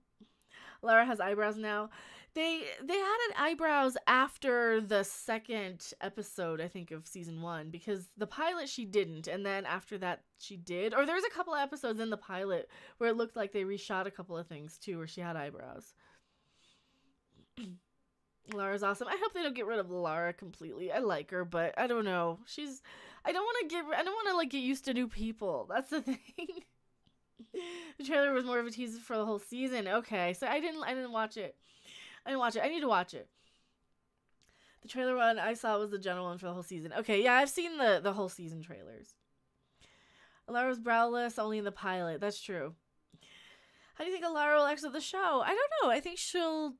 Lara has eyebrows now. They added eyebrows after the second episode, I think, of season 1, because the pilot she didn't, and then after that she did. Or there was a couple of episodes in the pilot where it looked like they reshot a couple of things too, where she had eyebrows. Lara's awesome. I hope they don't get rid of Lara completely. I like her, but I don't know. I don't want to like get used to new people. That's the thing. The trailer was more of a teaser for the whole season. Okay, so I didn't watch it. I need to watch it. The trailer one I saw was the general one for the whole season. Okay, yeah, I've seen the whole season trailers. Lara's browless only in the pilot. That's true. How do you think Lara will exit the show? I don't know. I think she'll...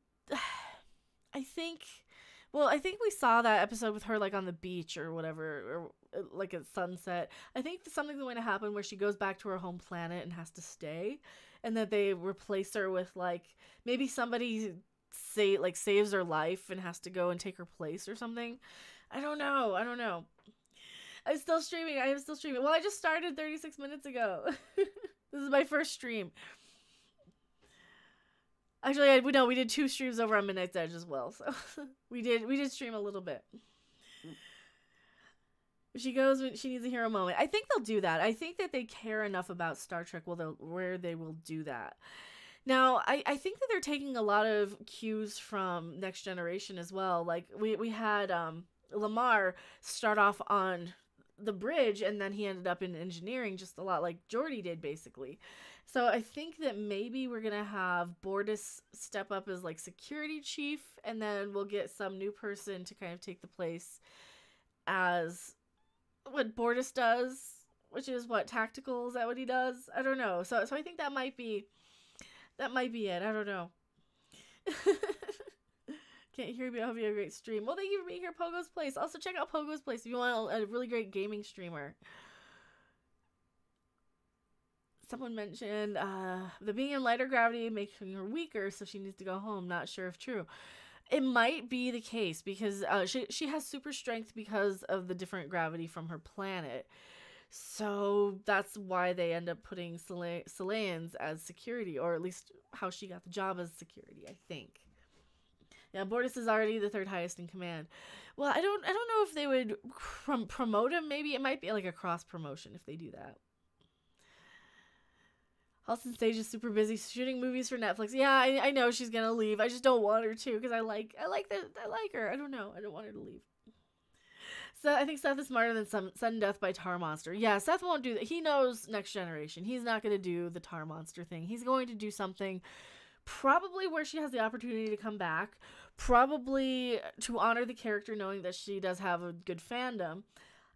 I think we saw that episode with her like on the beach or whatever, or like at sunset. I think something's going to happen where she goes back to her home planet and has to stay, and that they replace her with like maybe somebody saves her life and has to go and take her place or something. I don't know. I am still streaming. Well, I just started 36 minutes ago. This is my first stream. Actually, we did 2 streams over on Midnight's Edge as well, so we did stream a little bit. If she goes when she needs a hero moment, I think they'll do that. I think that they care enough about Star Trek where they will do that. Now, I think that they're taking a lot of cues from Next Generation as well. Like we had Lamar start off on the bridge, and then he ended up in engineering, just a lot like Geordi did, basically. So I think that maybe we're gonna have Bortus step up as like security chief, and then we'll get some new person to kind of take the place as what Bortus does, which is what, tactical. Is that what he does? I don't know. So I think that might be it. I don't know. Can't hear me. I hope you have a great stream. Well, thank you for being here, Pogo's Place. Also, check out Pogo's Place if you want a really great gaming streamer. Someone mentioned the being in lighter gravity making her weaker, so she needs to go home. Not sure if true. It might be the case because she has super strength because of the different gravity from her planet. So that's why they end up putting Selaeans as security, or at least how she got the job as security, I think. Yeah, Bortus is already the 3rd highest in command. Well, I don't know if they would promote him. Maybe it might be like a cross promotion if they do that. Halston Stage is super busy shooting movies for Netflix. Yeah, I know she's gonna leave. I just don't want her to because I like her. I don't know. I don't want her to leave. So I think Seth is smarter than sudden death by tar monster. Yeah, Seth won't do that. He knows Next Generation. He's not gonna do the tar monster thing. He's going to do something probably where she has the opportunity to come back. Probably to honor the character, knowing that she does have a good fandom.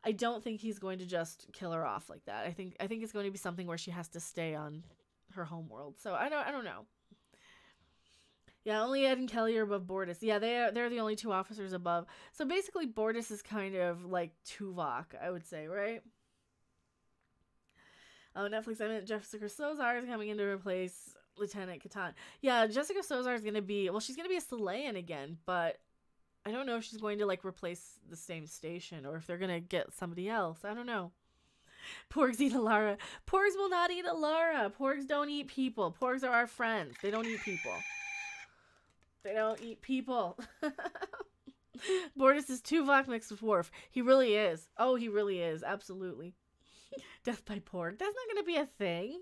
I don't think he's going to just kill her off like that. I think it's going to be something where she has to stay on her home world. So I don't know. Yeah, only Ed and Kelly are above Bortus. Yeah, they're the only 2 officers above. So basically Bortus is kind of like Tuvok, I would say, right? Oh, Netflix, I meant Jessica Sozar is coming in to replace Lieutenant Catan. Yeah, Jessica Sozar is going to be, she's going to be a Selaean again, but I don't know if she's going to like replace the same station or if they're going to get somebody else. I don't know. Porgs eat Alara. Porgs will not eat Alara. Porgs don't eat people. Porgs are our friends. They don't eat people. They don't eat people. Bortus is Tuvok mixed with Worf. He really is. Oh, he really is. Absolutely. Death by Porg. That's not going to be a thing.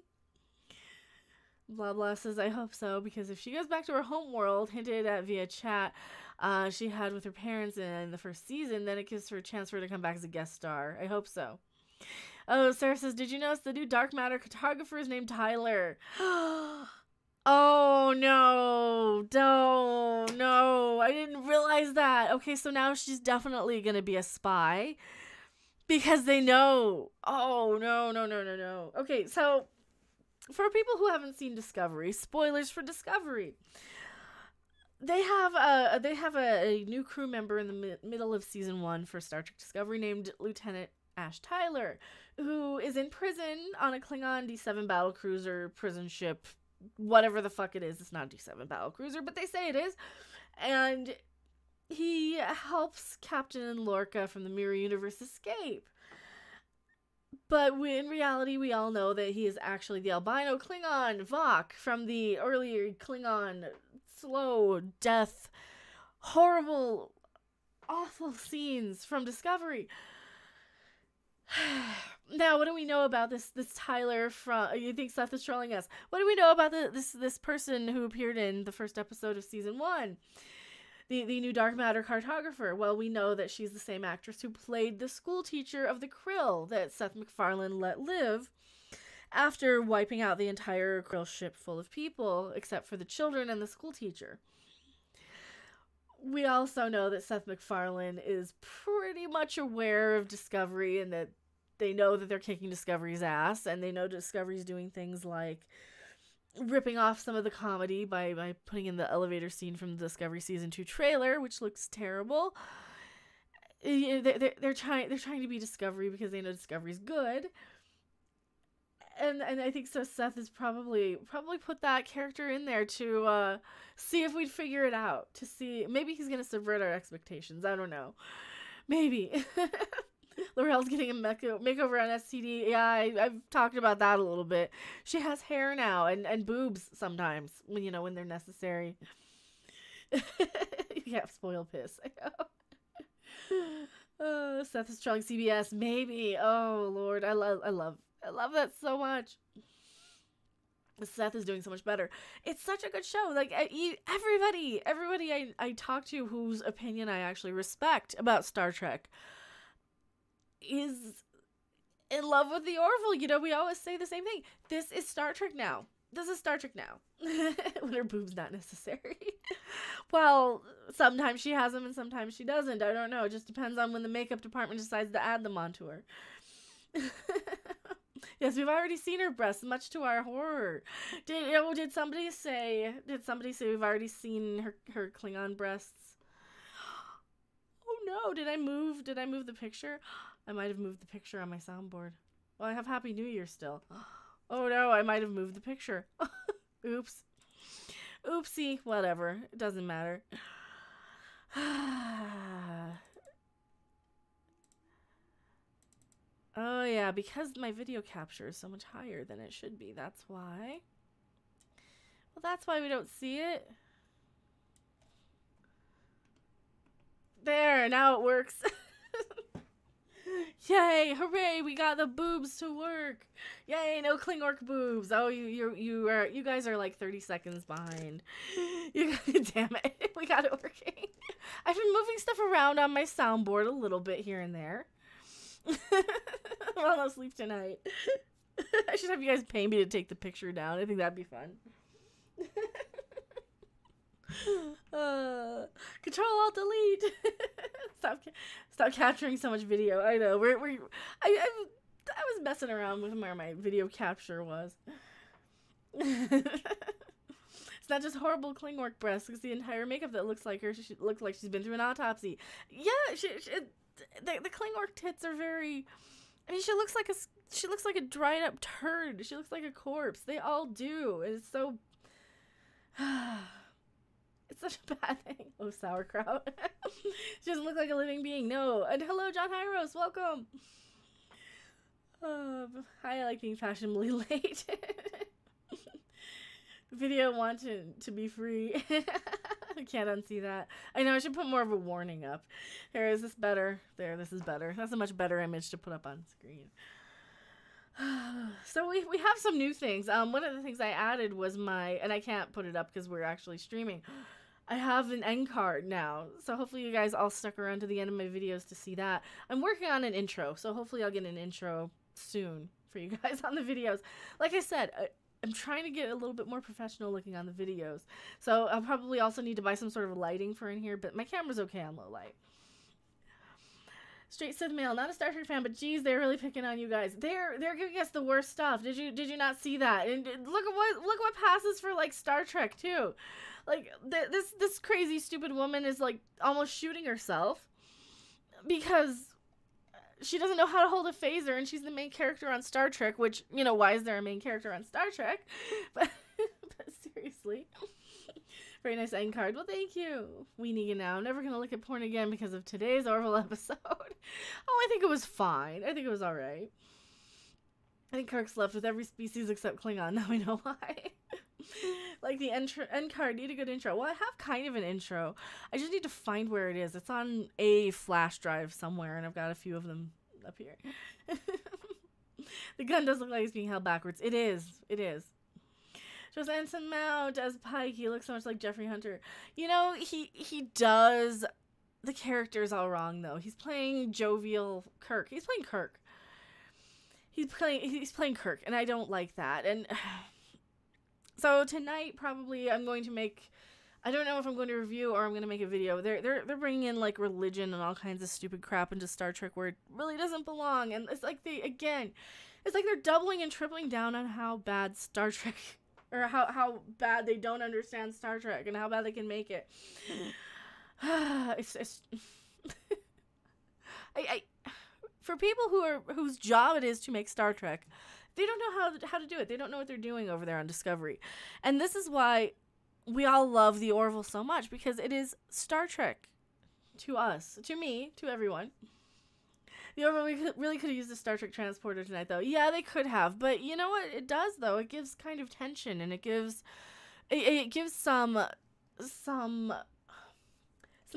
Blah blah says, I hope so, because if she goes back to her home world, hinted at via chat, she had with her parents in the first season, then it gives her a chance for her to come back as a guest star. I hope so. Oh, Sarah says, did you notice the new dark matter cartographer is named Tyler? Oh, no. No, I didn't realize that. Okay, so now she's definitely going to be a spy because they know. Oh, no. Okay, so for people who haven't seen Discovery, spoilers for Discovery. They have a new crew member in the middle of season 1 for Star Trek Discovery named Lieutenant Ash Tyler, who is in prison on a Klingon D7 battlecruiser prison ship, whatever the fuck it is. It's not a D7 battlecruiser, but they say it is. And he helps Captain Lorca from the Mirror Universe escape. But in reality, we all know that he is actually the albino Klingon, Vok, from the earlier Klingon slow death, horrible, awful scenes from Discovery. Now, what do we know about this Tyler from... You think Seth is trolling us? What do we know about this person who appeared in the first episode of season 1? The new dark matter cartographer. Well, we know that she's the same actress who played the school teacher of the Krill that Seth MacFarlane let live after wiping out the entire Krill ship full of people, except for the children and the school teacher. We also know that Seth MacFarlane is pretty much aware of Discovery and that they know that they're kicking Discovery's ass, and they know Discovery's doing things like ripping off some of the comedy by putting in the elevator scene from the Discovery season 2 trailer, which looks terrible. They're trying to be Discovery because they know Discovery's good. And I think so Seth has probably put that character in there to see if we'd figure it out. To see, maybe he's gonna subvert our expectations. I don't know. Maybe. L'Oreal's getting a makeover on STD. Yeah, I've talked about that a little bit. She has hair now and boobs sometimes when they're necessary. You can't spoil piss. Seth is trolling CBS. Maybe. Oh Lord, I love that so much. Seth is doing so much better. It's such a good show. Like everybody I talk to whose opinion I actually respect about Star Trek is in love with the Orville. We always say the same thing. This is Star Trek now. When her boob's not necessary. Well, sometimes she has them and sometimes she doesn't. I don't know. It just depends on when the makeup department decides to add them onto her. Yes, we've already seen her breasts, much to our horror. Did somebody say we've already seen her Klingon breasts? Oh no, did I move the picture? I might have moved the picture on my soundboard. Well, I have Happy New Year still. Oh no, I might have moved the picture. Oops. Oopsie, whatever. It doesn't matter. Oh yeah, because my video capture is so much higher than it should be. That's why. Well, that's why we don't see it. There, now it works. Yay, hooray, we got the boobs to work. Yay, no Klingork boobs. Oh, you guys are like 30 seconds behind. Damn it, we got it working. I've been moving stuff around on my soundboard a little bit here and there. While I'll sleep tonight. I should have you guys pay me to take the picture down. I think that'd be fun. Control Alt Delete. Stop capturing so much video. I know. I was messing around with where my video capture was. It's not just horrible Klingork breasts. It's the entire makeup that looks like her. She looks like she's been through an autopsy. Yeah, the Klingork tits are very... I mean, she looks like a dried up turd. She looks like a corpse. They all do. It's so... It's such a bad thing. Oh, sauerkraut. She doesn't look like a living being. No. And hello, John Hyros. Welcome. I like being fashionably late. Video wanted to be free. I can't unsee that. I know, I should put more of a warning up. Here, is this better? There, this is better. That's a much better image to put up on screen. So we have some new things. One of the things I added was and I can't put it up because we're actually streaming. I have an end card now. So hopefully you guys all stuck around to the end of my videos to see that. I'm working on an intro, so hopefully I'll get an intro soon for you guys on the videos. Like I said, I'm trying to get a little bit more professional looking on the videos. So I'll probably also need to buy some sort of lighting for in here, but my camera's okay on low light. Straight Sith male, not a Star Trek fan, but geez, they're really picking on you guys. They're giving us the worst stuff. Did you not see that? And look what passes for like Star Trek too. Like this crazy stupid woman is like almost shooting herself because she doesn't know how to hold a phaser, and she's the main character on Star Trek, which, you know, why is there a main character on Star Trek? But seriously. Very nice end card. Well, thank you. Weenie now. I'm never going to look at porn again because of today's Orville episode. Oh, I think it was fine. I think it was alright. I think Kirk's left with every species except Klingon. Now we know why. Like the end card. Need a good intro. Well, I have kind of an intro. I just need to find where it is. It's on a flash drive somewhere, and I've got a few of them up here. The gun does look like it's being held backwards. It is. It is. Just Anson Mount as Pike. He looks so much like Jeffrey Hunter. You know, he does. The character's all wrong, though. He's playing jovial Kirk. He's playing Kirk. He's playing Kirk, and I don't like that. And so tonight, probably, I'm going to make. I don't know if I'm going to review or I'm going to make a video. They're bringing in like religion and all kinds of stupid crap into Star Trek where it really doesn't belong. And it's like it's like they're doubling and tripling down on how bad Star Trek. Or how bad they don't understand Star Trek and how bad they can make it. It's for people whose job it is to make Star Trek, they don't know how to do it. They don't know what they're doing over there on Discovery. And this is why we all love the Orville so much, because it is Star Trek to us, to me, to everyone. The Orville really could have used a Star Trek transporter tonight, though. Yeah, they could have, but you know what it does, though? It gives kind of tension, and it gives some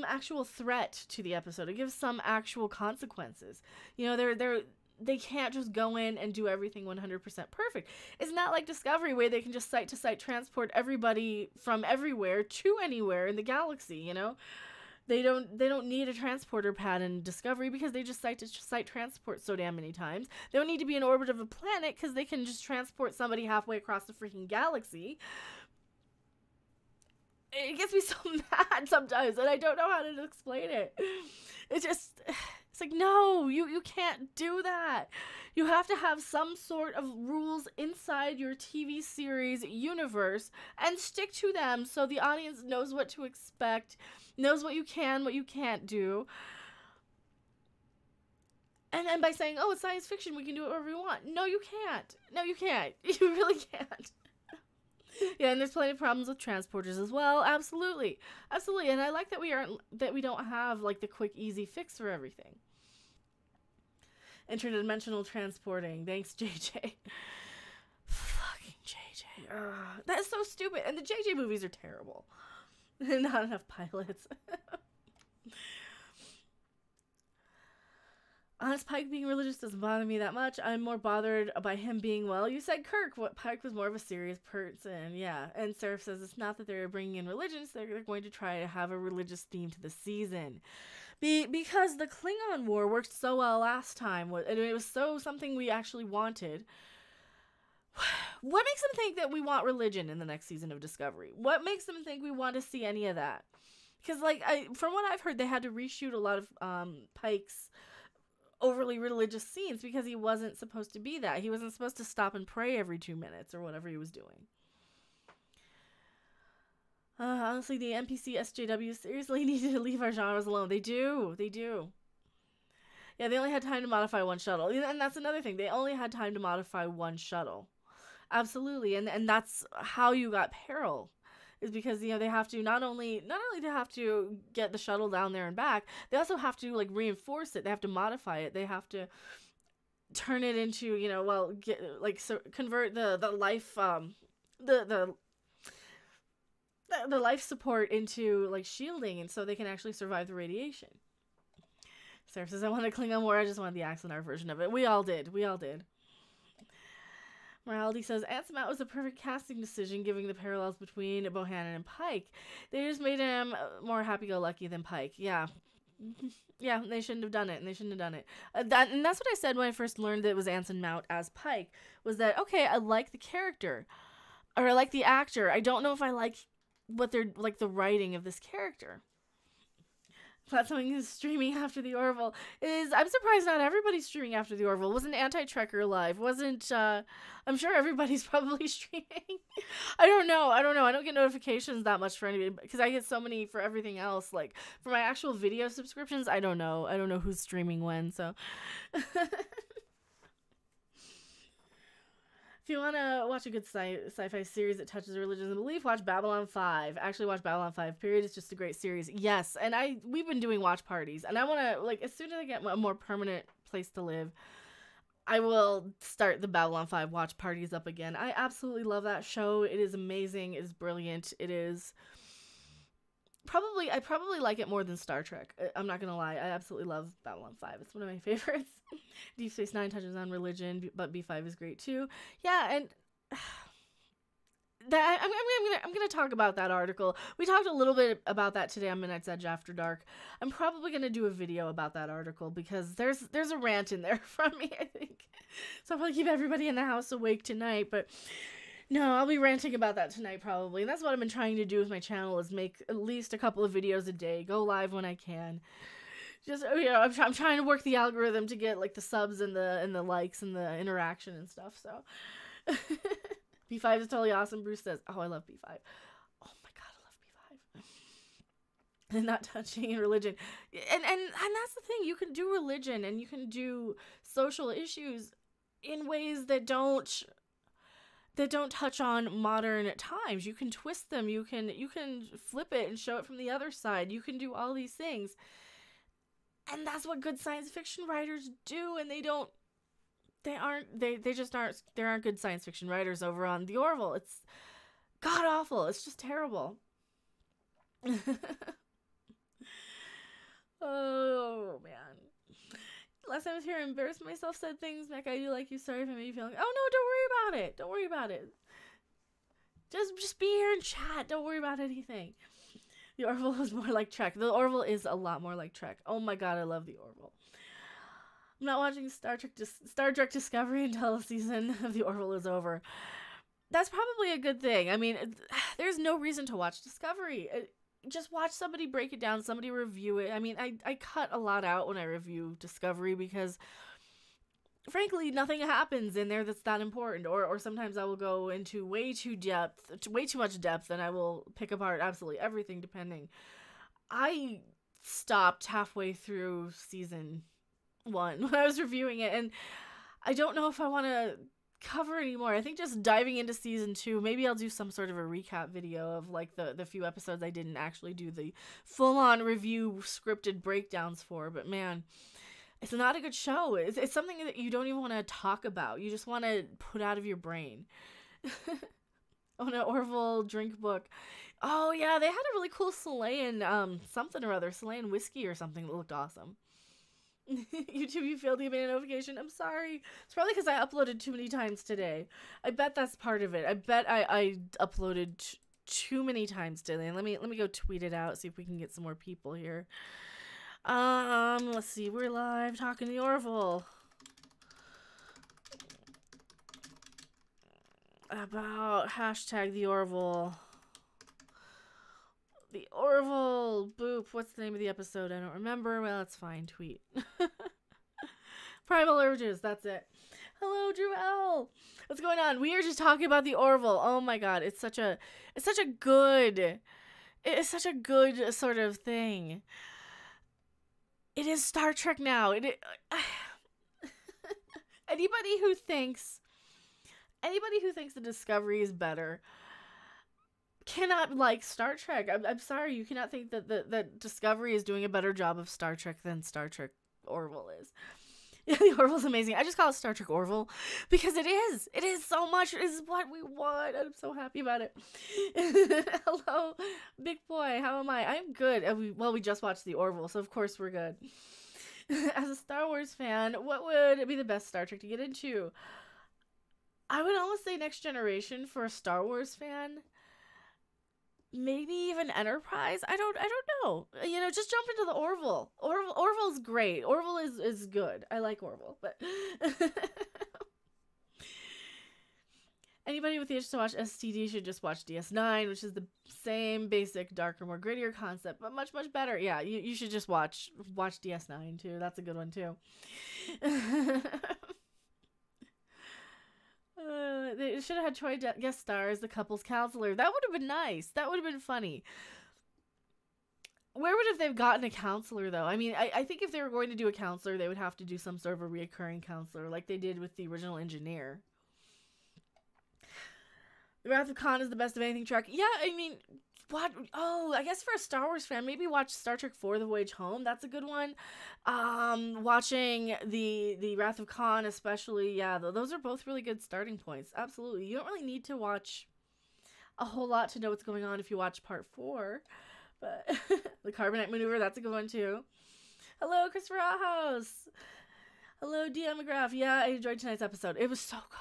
actual threat to the episode. It gives some actual consequences. You know, they can't just go in and do everything 100% perfect. It's not like Discovery, where they can just site-to-site transport everybody from everywhere to anywhere in the galaxy, you know? They don't need a transporter pad in Discovery because they just site transport so damn many times. They don't need to be in orbit of a planet because they can just transport somebody halfway across the freaking galaxy. It gets me so mad sometimes, and I don't know how to explain it. It's like, no, you can't do that. You have to have some sort of rules inside your TV series universe and stick to them so the audience knows what to expect, knows what you can, what you can't do. And then by saying, oh, it's science fiction, we can do it whatever we want. No, you can't. No, you can't. You really can't. Yeah, and there's plenty of problems with transporters as well. Absolutely. Absolutely. And I like that we don't have like the quick, easy fix for everything. Interdimensional transporting. Thanks, JJ. Fucking JJ. Ugh, that is so stupid. And the JJ movies are terrible. Not enough pilots. Honest, Pike being religious doesn't bother me that much. I'm more bothered by him being, well, you said Kirk. What, Pike was more of a serious person. Yeah. And Seraph says it's not that they're bringing in religions. They're going to try to have a religious theme to the season. Because the Klingon War worked so well last time. And it was so something we actually wanted. What makes them think that we want religion in the next season of Discovery? What makes them think we want to see any of that? Because, like, from what I've heard, they had to reshoot a lot of Pike's overly religious scenes because he wasn't supposed to be that. He wasn't supposed to stop and pray every 2 minutes or whatever he was doing. Honestly, the NPC SJW seriously needed to leave our genres alone. They do. They do. Yeah, they only had time to modify one shuttle. And that's another thing. They only had time to modify one shuttle. Absolutely. And that's how you got Peril. Is because, you know, they have to not only they have to get the shuttle down there and back, they also have to like reinforce it. They have to modify it. They have to turn it into, you know, well, get like convert the life the life support into like shielding, and so they can actually survive the radiation. Sarah says, I want a Klingon War. I just wanted the Axonar version of it. We all did. We all did. Morality says, Anson Mount was a perfect casting decision, given the parallels between Bohannon and Pike. They just made him more happy-go-lucky than Pike. Yeah. Yeah, they shouldn't have done it, and they shouldn't have done it. And that's what I said when I first learned that it was Anson Mount as Pike, was that, okay, I like the character, or I like the actor. I don't know if I like what they're, like, the writing of this character. That's something who's streaming after the Orville is. I'm surprised not everybody's streaming after the Orville. Wasn't Anti-Trekker live? Wasn't I'm sure everybody's probably streaming. I don't know. I don't get notifications that much for anybody because I get so many for everything else. Like for my actual video subscriptions, I don't know who's streaming when. So if you want to watch a good sci-fi series that touches religion and belief, watch Babylon 5. Actually, watch Babylon 5, period. It's just a great series. Yes, and we've been doing watch parties. And I want to, like, as soon as I get a more permanent place to live, I will start the Babylon 5 watch parties up again. I absolutely love that show. It is amazing. It is brilliant. It is... I probably like it more than Star Trek. I'm not gonna lie. I absolutely love Babylon 5. It's one of my favorites. Deep Space Nine touches on religion, but B5 is great too. Yeah, and that I'm gonna talk about that article. We talked a little bit about that today on Midnight's Edge After Dark. I'm probably gonna do a video about that article because there's a rant in there from me, I think. So I'll probably keep everybody in the house awake tonight, but no, I'll be ranting about that tonight probably. And that's what I've been trying to do with my channel is make at least a couple of videos a day. Go live when I can. Just, I'm trying to work the algorithm to get like the subs and the likes and the interaction and stuff. So B5 is totally awesome. Bruce says, "Oh, I love B5. Oh my god, I love B5." And not touching religion. And that's the thing. You can do religion and you can do social issues in ways that don't touch on modern times. You can twist them. You can flip it and show it from the other side. You can do all these things. And that's what good science fiction writers do. And there aren't good science fiction writers over on the Orville. It's god awful. It's just terrible. Oh, man. Last time I was here, I embarrassed myself, said things like, "I do like you, sorry if I made you feel like," oh no, don't worry about it. Don't worry about it. Just be here and chat. Don't worry about anything. The Orville is more like Trek. The Orville is a lot more like Trek. Oh my god, I love the Orville. I'm not watching Star Trek Discovery until the season of the Orville is over. That's probably a good thing. I mean, there's no reason to watch Discovery. Just watch somebody break it down, somebody review it. I mean, I cut a lot out when I review Discovery because, frankly, nothing happens in there that's that important. Or sometimes I will go into way too much depth, and I will pick apart absolutely everything depending. I stopped halfway through season 1 when I was reviewing it, and I don't know if I want to cover anymore. I think just diving into season 2, maybe I'll do some sort of a recap video of like the few episodes I didn't actually do the full-on review scripted breakdowns for, but man, it's not a good show. It's something that you don't even want to talk about. You just want to put out of your brain. Oh no, Orville drink book. Oh yeah, they had a really cool Chilean something or other, Chilean whiskey or something that looked awesome. YouTube, you failed to give me a notification. I'm sorry. It's probably because I uploaded too many times today. I bet that's part of it. I bet I uploaded too many times today. Let me go tweet it out, see if we can get some more people here. Let's see. We're live talking to the Orville about hashtag the Orville. The Orville, boop. What's the name of the episode? I don't remember. Well, it's fine. Tweet. Primal Urges. That's it. Hello, Drew L. What's going on? We are just talking about the Orville. Oh my god, it's such a good sort of thing. It is Star Trek now. Anybody who thinks the Discovery is better cannot like Star Trek. I'm sorry, you cannot think that Discovery is doing a better job of Star Trek than Star Trek Orville is. Yeah, the Orville's amazing. I just call it Star Trek Orville because it is. It is so much. It is what we want. I'm so happy about it. Hello, big boy. How am I? I'm good. We just watched the Orville, so of course we're good. As a Star Wars fan, what would be the best Star Trek to get into? I would almost say Next Generation for a Star Wars fan. Maybe even Enterprise. I don't know. You know, just jump into the Orville. Orville's great. Orville is good. I like Orville, but Anybody with the itch to watch STD should just watch DS9, which is the same basic, darker, more grittier concept, but much, much better. Yeah, you should just watch DS9 too. That's a good one too. They should have had Troy guest star as the couple's counselor. That would have been nice. That would have been funny. Where would have they gotten a counselor, though? I mean, I think if they were going to do a counselor, they would have to do some sort of a reoccurring counselor, like they did with the original engineer. The Wrath of Khan is the best of anything track. Yeah, I mean, what? Oh, I guess for a Star Wars fan, maybe watch Star Trek IV: The Voyage Home. That's a good one. Watching the Wrath of Khan, especially, yeah, those are both really good starting points. Absolutely. You don't really need to watch a whole lot to know what's going on if you watch Part 4. But the Carbonite Maneuver, that's a good one too. Hello, Christopher House. Hello, DM McGrath. Yeah, I enjoyed tonight's episode. It was so good.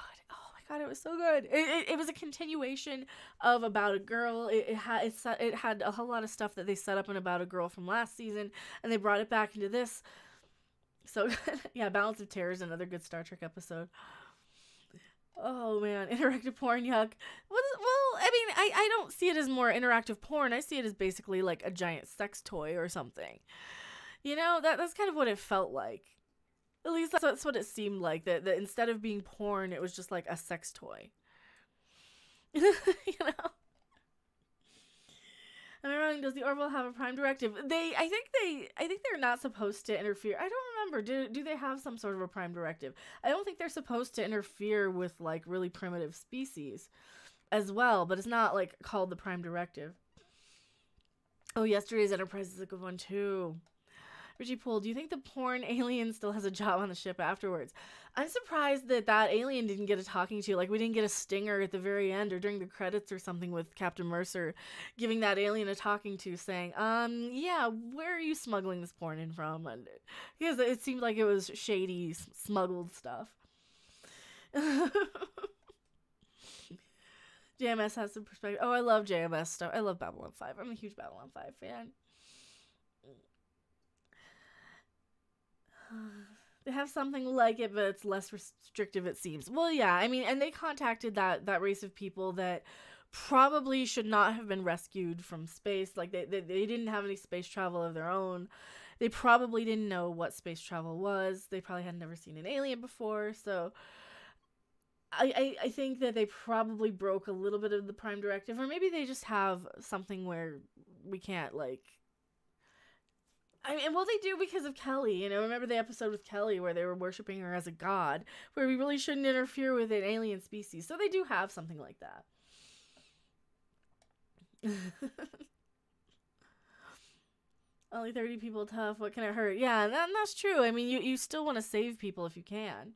God, it was so good. It was a continuation of About a Girl. It had a whole lot of stuff that they set up in About a Girl from last season, and they brought it back into this. So yeah, Balance of Terror is another good Star Trek episode. Oh man, interactive porn, yuck. Well, I mean, I don't see it as more interactive porn. I see it as basically like a giant sex toy or something. You know, that's kind of what it felt like. At least that's what it seemed like, that instead of being porn, it was just like a sex toy. You know? Am I wrong? Does the Orville have a prime directive? I think they're not supposed to interfere. I don't remember. Do they have some sort of a prime directive? I don't think they're supposed to interfere with like really primitive species as well, but it's not like called the prime directive. Oh, Yesterday's Enterprise is a good one too. Richie Poole, do you think the porn alien still has a job on the ship afterwards? I'm surprised that alien didn't get a talking to. Like, we didn't get a stinger at the very end or during the credits or something with Captain Mercer giving that alien a talking to, saying, yeah, where are you smuggling this porn in from? And because it seemed like it was shady, smuggled stuff. JMS has some perspective. Oh, I love JMS stuff. I love Babylon 5. I'm a huge Babylon 5 fan. They have something like it, but it's less restrictive, it seems. Well, yeah, I mean, and they contacted that race of people that probably should not have been rescued from space. Like, they didn't have any space travel of their own. They probably didn't know what space travel was. They probably had never seen an alien before, so I think that they probably broke a little bit of the prime directive, or maybe they just have something where we can't, like, I mean, well, they do because of Kelly, you know, remember the episode with Kelly where they were worshiping her as a god, where we really shouldn't interfere with an alien species, so they do have something like that. Only 30 people tough, what can it hurt? Yeah, that's true. I mean, you still want to save people if you can.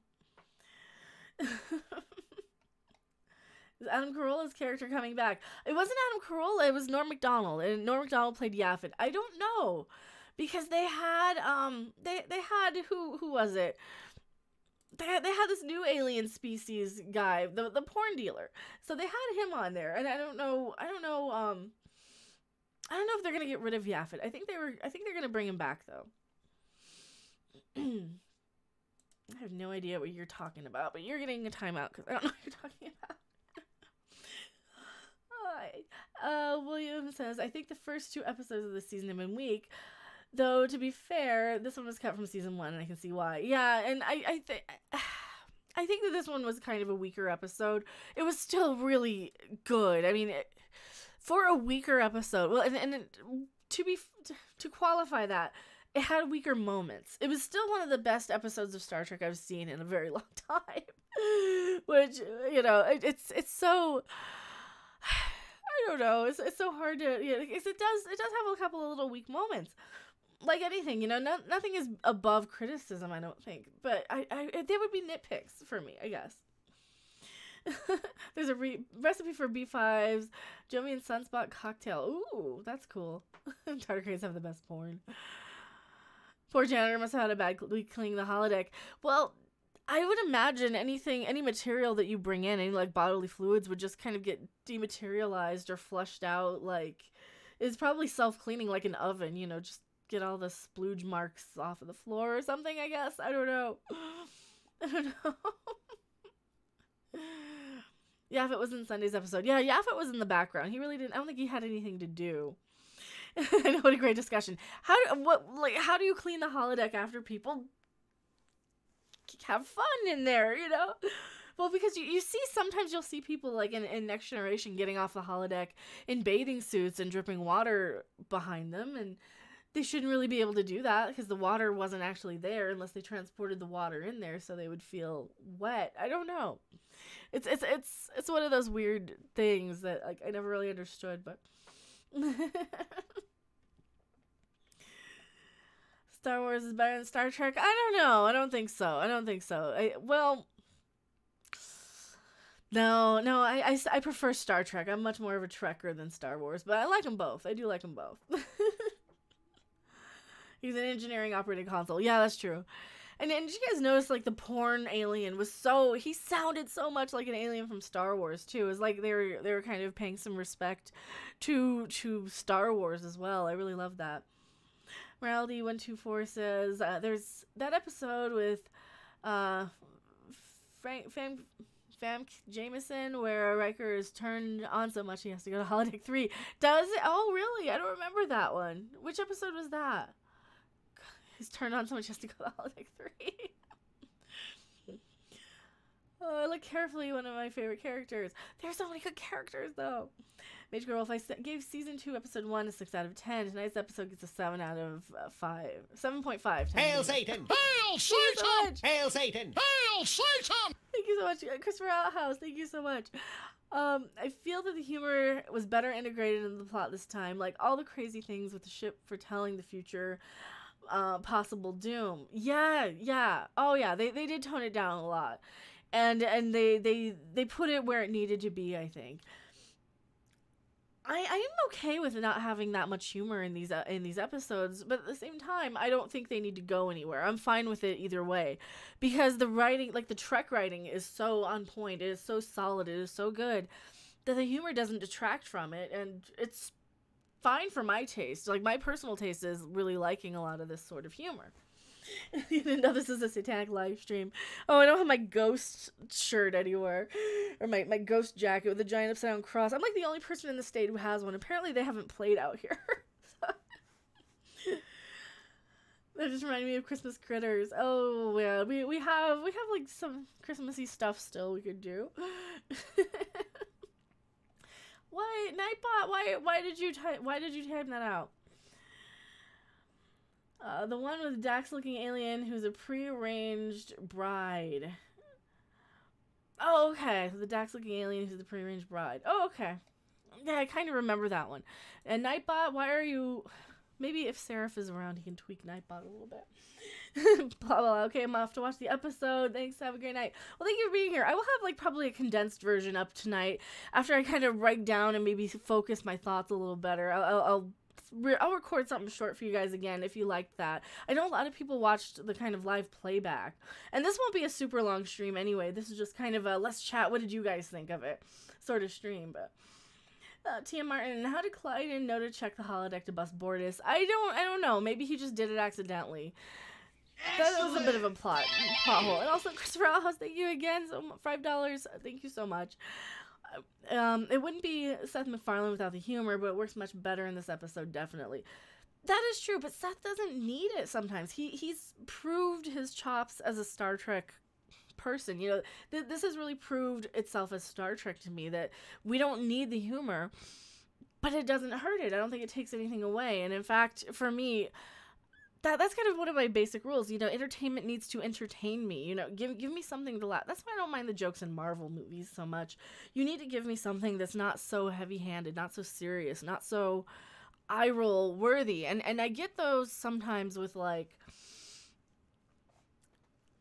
Is Adam Carolla's character coming back? It wasn't Adam Carolla, it was Norm Macdonald, and Norm Macdonald played Yaphet. I don't know. Because they had they had who was it? They had this new alien species guy, the porn dealer. So they had him on there, and I don't know if they're gonna get rid of Yaphet. I think they're gonna bring him back though. I have no idea what you're talking about, but you're getting a timeout because I don't know what you're talking about. William says, I think the first 2 episodes of this season have been weak. Though, to be fair, this one was cut from season 1, and I can see why. Yeah, and I think that this one was kind of a weaker episode. It was still really good. I mean, for a weaker episode, well, and to qualify that, it had weaker moments. It was still one of the best episodes of Star Trek I've seen in a very long time. Which, you know, it's so... I don't know. It's so hard to... Yeah, it does have a couple of little weak moments. Like anything, you know, nothing is above criticism, I don't think. But they would be nitpicks for me, I guess. There's a recipe for B5's Joey and Sunspot cocktail. Ooh, that's cool. Tardigrades have the best porn. Poor janitor must have had a bad week cleaning the holodeck. Well, I would imagine any material that you bring in, any like bodily fluids, would just kind of get dematerialized or flushed out. Like, it's probably self-cleaning like an oven, you know, just get all the splooge marks off of the floor or something, I guess. I don't know. I don't know. Yaphit was in Sunday's episode. Yeah, Yaphit was in the background. He really didn't. I don't think he had anything to do. I know, what a great discussion. How do you clean the holodeck after people have fun in there, you know? Well, because you see, sometimes you'll see people like in Next Generation getting off the holodeck in bathing suits and dripping water behind them, and they shouldn't really be able to do that because the water wasn't actually there unless they transported the water in there so they would feel wet. I don't know. It's one of those weird things that like I never really understood, but Star Wars is better than Star Trek? I don't know. I don't think so. No, I prefer Star Trek. I'm much more of a Trekker than Star Wars, but I like them both. I do like them both. He's an engineering operating console. Yeah, that's true. And did you guys notice, like, the porn alien was he sounded so much like an alien from Star Wars, too. It was like they were kind of paying some respect to Star Wars as well. I really love that. Morality124 says, there's that episode with Famke Jameson where Riker is turned on so much he has to go to Holodeck 3. Does it? Oh, really? I don't remember that one. Which episode was that? He's turned on so much he has to go to Holodeck 3. Oh, I look carefully, one of my favorite characters. There's so many good characters, though. Mage Girl, if I gave Season 2, Episode 1 a 6 out of 10, tonight's episode gets a 7 out of 5. 7.5. Hail Satan! Hail Satan! Hail Satan! Hail Satan! Thank you so much, Christopher Outhouse. Thank you so much. I feel that the humor was better integrated into the plot this time. Like, all the crazy things with the ship foretelling the future possible doom. Yeah. Oh, yeah. They did tone it down a lot. And they put it where it needed to be, I think. I am okay with not having that much humor in these episodes, but at the same time, I don't think they need to go anywhere. I'm fine with it either way, because the writing, like the Trek writing, is so on point. It is so solid. It is so good that the humor doesn't detract from it, and it's fine for my taste. Like, my personal taste is really liking a lot of this sort of humor. You didn't know this is a satanic live stream. Oh, I don't have my ghost shirt anywhere. Or my ghost jacket with a giant upside down cross. I'm like the only person in the state who has one. Apparently they haven't played out here. That just reminded me of Christmas critters. Oh yeah, we have like some Christmassy stuff still we could do. Why, Nightbot? Why did you type that out? The one with Dax-looking alien who's a prearranged bride. Oh, okay. The Dax-looking alien who's the prearranged bride. Oh, okay. Yeah, I kind of remember that one. And Nightbot, why are you... Maybe if Seraph is around, he can tweak Nightbot a little bit. Blah, blah, blah. Okay, I'm off to watch the episode. Thanks. Have a great night. Well, thank you for being here. I will have, like, probably a condensed version up tonight after I kind of write down and maybe focus my thoughts a little better. I'll record something short for you guys again if you liked that. I know a lot of people watched the kind of live playback, and this won't be a super long stream anyway. This is just kind of a let's chat, what did you guys think of it sort of stream. But Tia Martin, how did Clyden know to check the holodeck to bust Bortus? I don't know. Maybe he just did it accidentally. That was a bit of a plot hole. And also, Christopher Alhouse, thank you again. So $5. Thank you so much. It wouldn't be Seth MacFarlane without the humor, but it works much better in this episode, definitely. That is true, but Seth doesn't need it sometimes. He's proved his chops as a Star Trek person. You know, this has really proved itself as Star Trek to me, that we don't need the humor, but it doesn't hurt it. I don't think it takes anything away. And in fact, for me, that's kind of one of my basic rules. You know, entertainment needs to entertain me. You know, give me something to laugh. That's why I don't mind the jokes in Marvel movies so much. You need to give me something that's not so heavy-handed, not so serious, not so eye-roll worthy. And I get those sometimes with, like,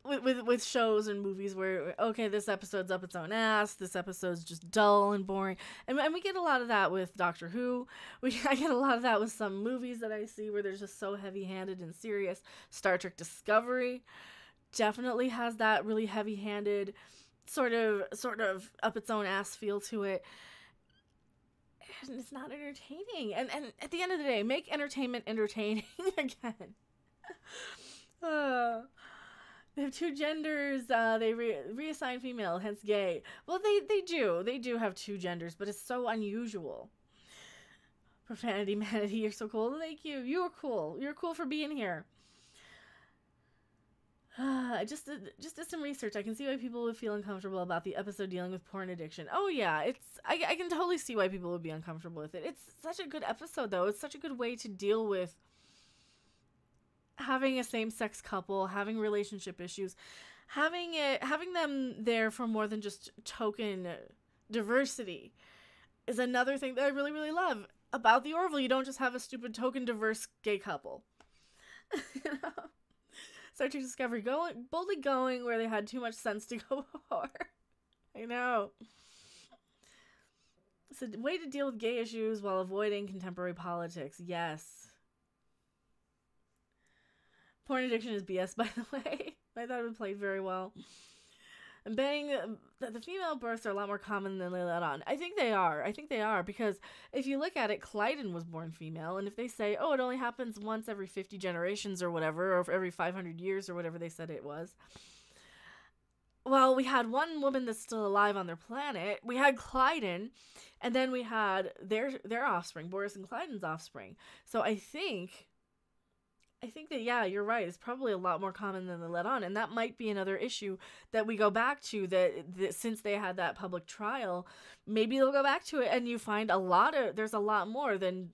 with shows and movies where, okay, this episode's up its own ass, this episode's just dull and boring, and we get a lot of that with Doctor Who. I get a lot of that with some movies that I see where they're just so heavy-handed and serious. Star Trek Discovery definitely has that really heavy-handed sort of up its own ass feel to it, and it's not entertaining. And at the end of the day, make entertainment entertaining again. They have two genders. They reassign female, hence gay. Well, they do have two genders, but it's so unusual. Profanity, manatee, you're so cool. Thank you. You're cool. You're cool for being here. I just did some research. I can see why people would feel uncomfortable about the episode dealing with porn addiction. Oh yeah, I can totally see why people would be uncomfortable with it. It's such a good episode though. It's such a good way to deal with having a same-sex couple, having relationship issues, having them there for more than just token diversity is another thing that I really, really love about the Orville. You don't just have a stupid token diverse gay couple. You know? Star Trek Discovery boldly going where they had too much sense to go before. I know. It's a way to deal with gay issues while avoiding contemporary politics. Yes. Porn addiction is BS, by the way. I thought it played very well. And the female births are a lot more common than they let on. I think they are, because if you look at it, Clyden was born female, and if they say, oh, it only happens once every 50 generations or whatever, or every 500 years or whatever they said it was. Well, we had one woman that's still alive on their planet. We had Clyden, and then we had their offspring, Bortus and Clyden's offspring. So I think that, yeah, you're right. It's probably a lot more common than they let on. And that might be another issue that we go back to, that since they had that public trial, maybe they'll go back to it and you find there's a lot more than,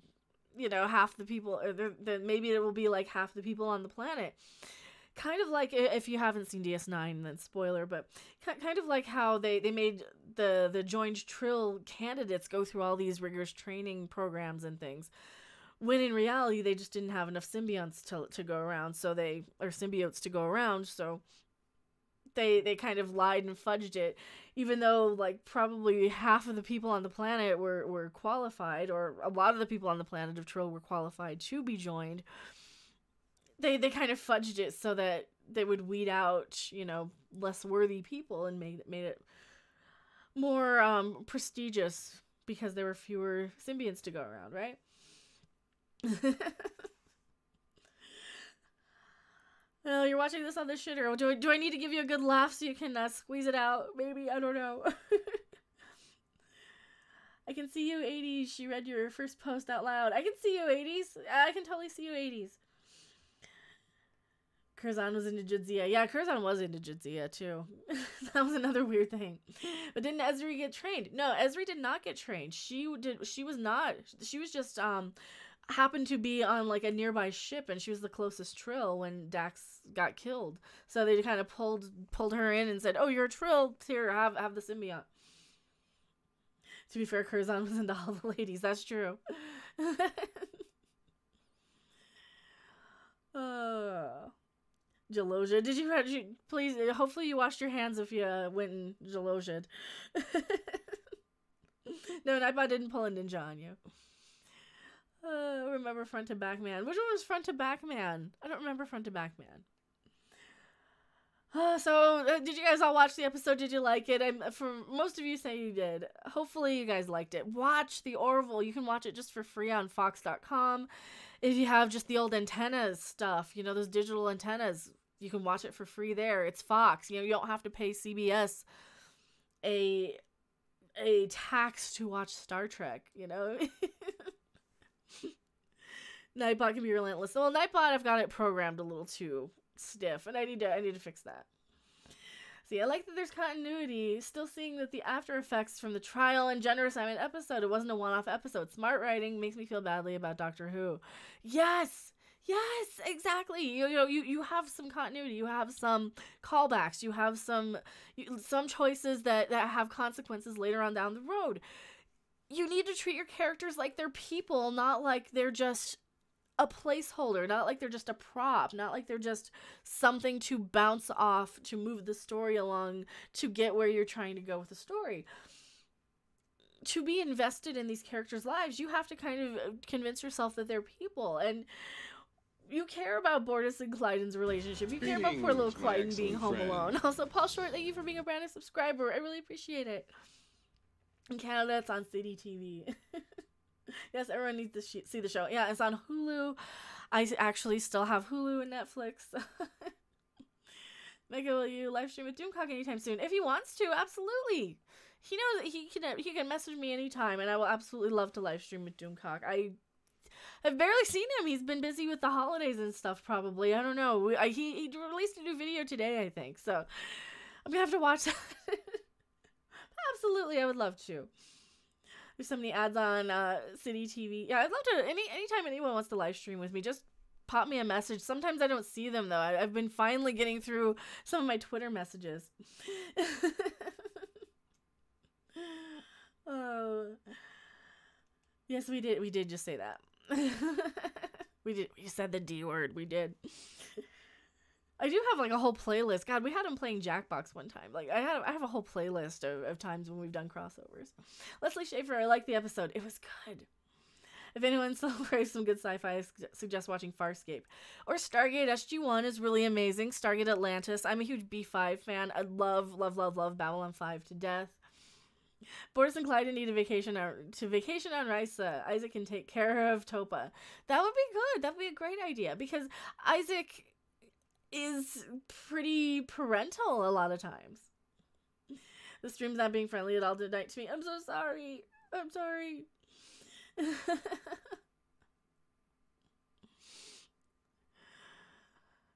half the people, then maybe it will be like half the people on the planet. Kind of like, if you haven't seen DS9, then spoiler, but kind of like how they made the joined Trill candidates go through all these rigorous training programs and things. When in reality, they just didn't have enough symbionts to go around, symbiotes to go around, so they kind of lied and fudged it, even though, like, probably half of the people on the planet were qualified, or a lot of the people on the planet of Trill were qualified to be joined. They kind of fudged it so that they would weed out, less worthy people, and made it more prestigious because there were fewer symbionts to go around, right? Well, you're watching this on the shitter. Do I need to give you a good laugh so you can squeeze it out? Maybe, I don't know. I can see you, 80s. She read your first post out loud. I can see you, 80s. I can totally see you, 80s. Curzon was into Jadzia. Yeah, Curzon was into Jadzia, too. That was another weird thing. But didn't Ezri get trained? No, Ezri did not get trained. She was not. She was just, happened to be on, like, a nearby ship, and she was the closest Trill when Dax got killed. So they kind of pulled her in and said, oh, you're a Trill. Here, have the symbiote. To be fair, Curzon was into all the ladies. That's true. Jalosia. Did you please, hopefully you washed your hands if you went and Jalosia'd. No, Nightbot didn't pull a ninja on you. Remember Front to Back Man. Which one was Front to Back Man? I don't remember Front to Back Man. Did you guys all watch the episode? Did you like it? For most of you say you did. Hopefully you guys liked it. Watch the Orville. You can watch it just for free on Fox.com. If you have just the old antennas stuff, those digital antennas, you can watch it for free there. It's Fox. You don't have to pay CBS a tax to watch Star Trek, Nightbot can be relentless. Well, Nightbot, I've got it programmed a little too stiff, and I need to fix that. See, I like that there's continuity. Still seeing that the after effects from the trial and gender assignment episode, it wasn't a one-off episode. Smart writing makes me feel badly about Doctor Who. Yes, exactly. You have some continuity. You have some callbacks. You have some choices that have consequences later on down the road. You need to treat your characters like they're people, not like they're just a placeholder, not like they're just a prop, not like they're just something to bounce off to move the story along to get where you're trying to go with the story. To be invested in these characters' lives, you have to kind of convince yourself that they're people, and you care about Bortus and Clyden's relationship. You care about poor little Clyden being home alone. Also, Paul Short, thank you for being a brand new subscriber. I really appreciate it. In Canada, it's on City TV. Yes, everyone needs to see the show. Yeah, it's on Hulu. I actually still have Hulu and Netflix. Mega, will you live stream with Doomcock anytime soon? If he wants to, absolutely. He knows that he can message me anytime, and I will absolutely love to live stream with Doomcock. I've barely seen him. He's been busy with the holidays and stuff, probably. I don't know. He released a new video today, I think. So I'm gonna have to watch that. Absolutely, I would love to. There's so many ads on City TV. Yeah, I'd love to. Anytime anyone wants to live stream with me, just pop me a message. Sometimes I don't see them though. I've been finally getting through some of my Twitter messages. Oh, yes, we did just say that. We said the D word. We did. I do have like a whole playlist. God, we had him playing Jackbox one time. Like I have a whole playlist of times when we've done crossovers. Leslie Schaefer, I liked the episode. It was good. If anyone still craves some good sci-fi, I suggest watching Farscape. Or Stargate SG-1 is really amazing. Stargate Atlantis. I'm a huge B5 fan. I love Babylon 5 to death. Bortus and Clyde need a vacation on Risa. Isaac can take care of Topa. That would be good. That would be a great idea because Isaac is pretty parental a lot of times. The stream's not being friendly at all tonight to me. I'm so sorry. I'm sorry.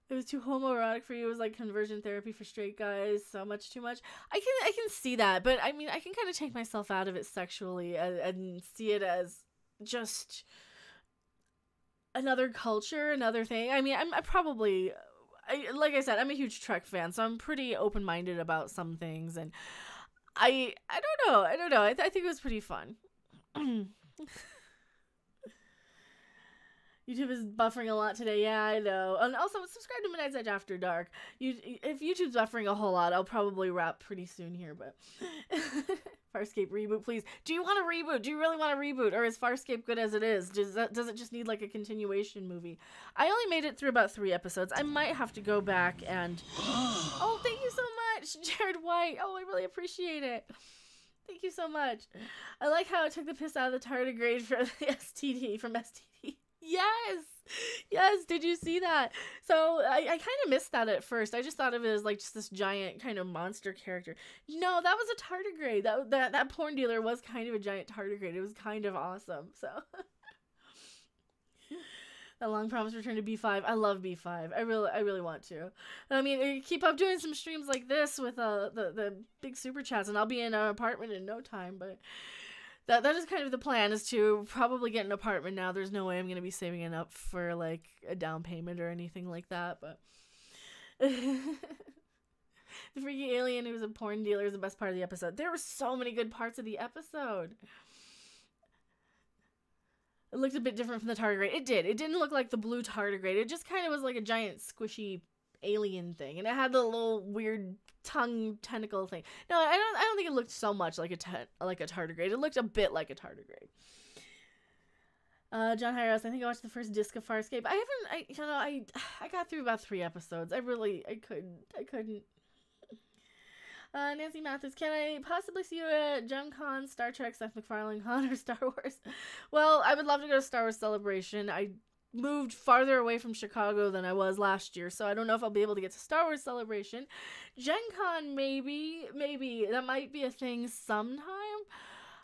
It was too homoerotic for you. It was like conversion therapy for straight guys. So much too much. I can see that, but I mean, I can kind of take myself out of it sexually and see it as just another culture, another thing. I mean, like I said, I'm a huge Trek fan, so I'm pretty open-minded about some things, and I don't know. I think it was pretty fun. YouTube is buffering a lot today. Yeah, I know. And also, subscribe to Midnight's Edge After Dark. If YouTube's buffering a whole lot, I'll probably wrap pretty soon here, but... Farscape reboot, please. Do you want a reboot? Do you really want a reboot? Or is Farscape good as it is? Does it just need, like, a continuation movie? I only made it through about 3 episodes. I might have to go back and... Oh, thank you so much, Jared White. Oh, I really appreciate it. Thank you so much. I like how it took the piss out of the tardigrade from STD. Yes, did you see that? So I kind of missed that at first. I just thought of it as like just this giant kind of monster character. No, that was a tardigrade. That porn dealer was kind of a giant tardigrade. It was kind of awesome. So that long promised return to B5. I love B5. I really want to. I mean, keep up doing some streams like this with the big super chats, and I'll be in an apartment in no time. But that is kind of the plan, is to probably get an apartment now. There's no way I'm going to be saving it up for, like, a down payment or anything like that, but... The freaky alien who was a porn dealer is the best part of the episode. There were so many good parts of the episode. It looked a bit different from the tardigrade. It did. It didn't look like the blue tardigrade. It just kind of was like a giant squishy alien thing, and it had the little weird tongue tentacle thing. No, I don't think it looked so much like a tardigrade. It looked a bit like a tardigrade. John Hyros, I think I watched the first disc of Farscape. I got through about 3 episodes. I couldn't. Nancy Mathis, can I possibly see you at Gen Con, Star Trek, Seth MacFarlane Con, or Star Wars? Well, I would love to go to Star Wars Celebration. I moved farther away from Chicago than I was last year, so I don't know if I'll be able to get to Star Wars Celebration. Gen Con, maybe that might be a thing sometime.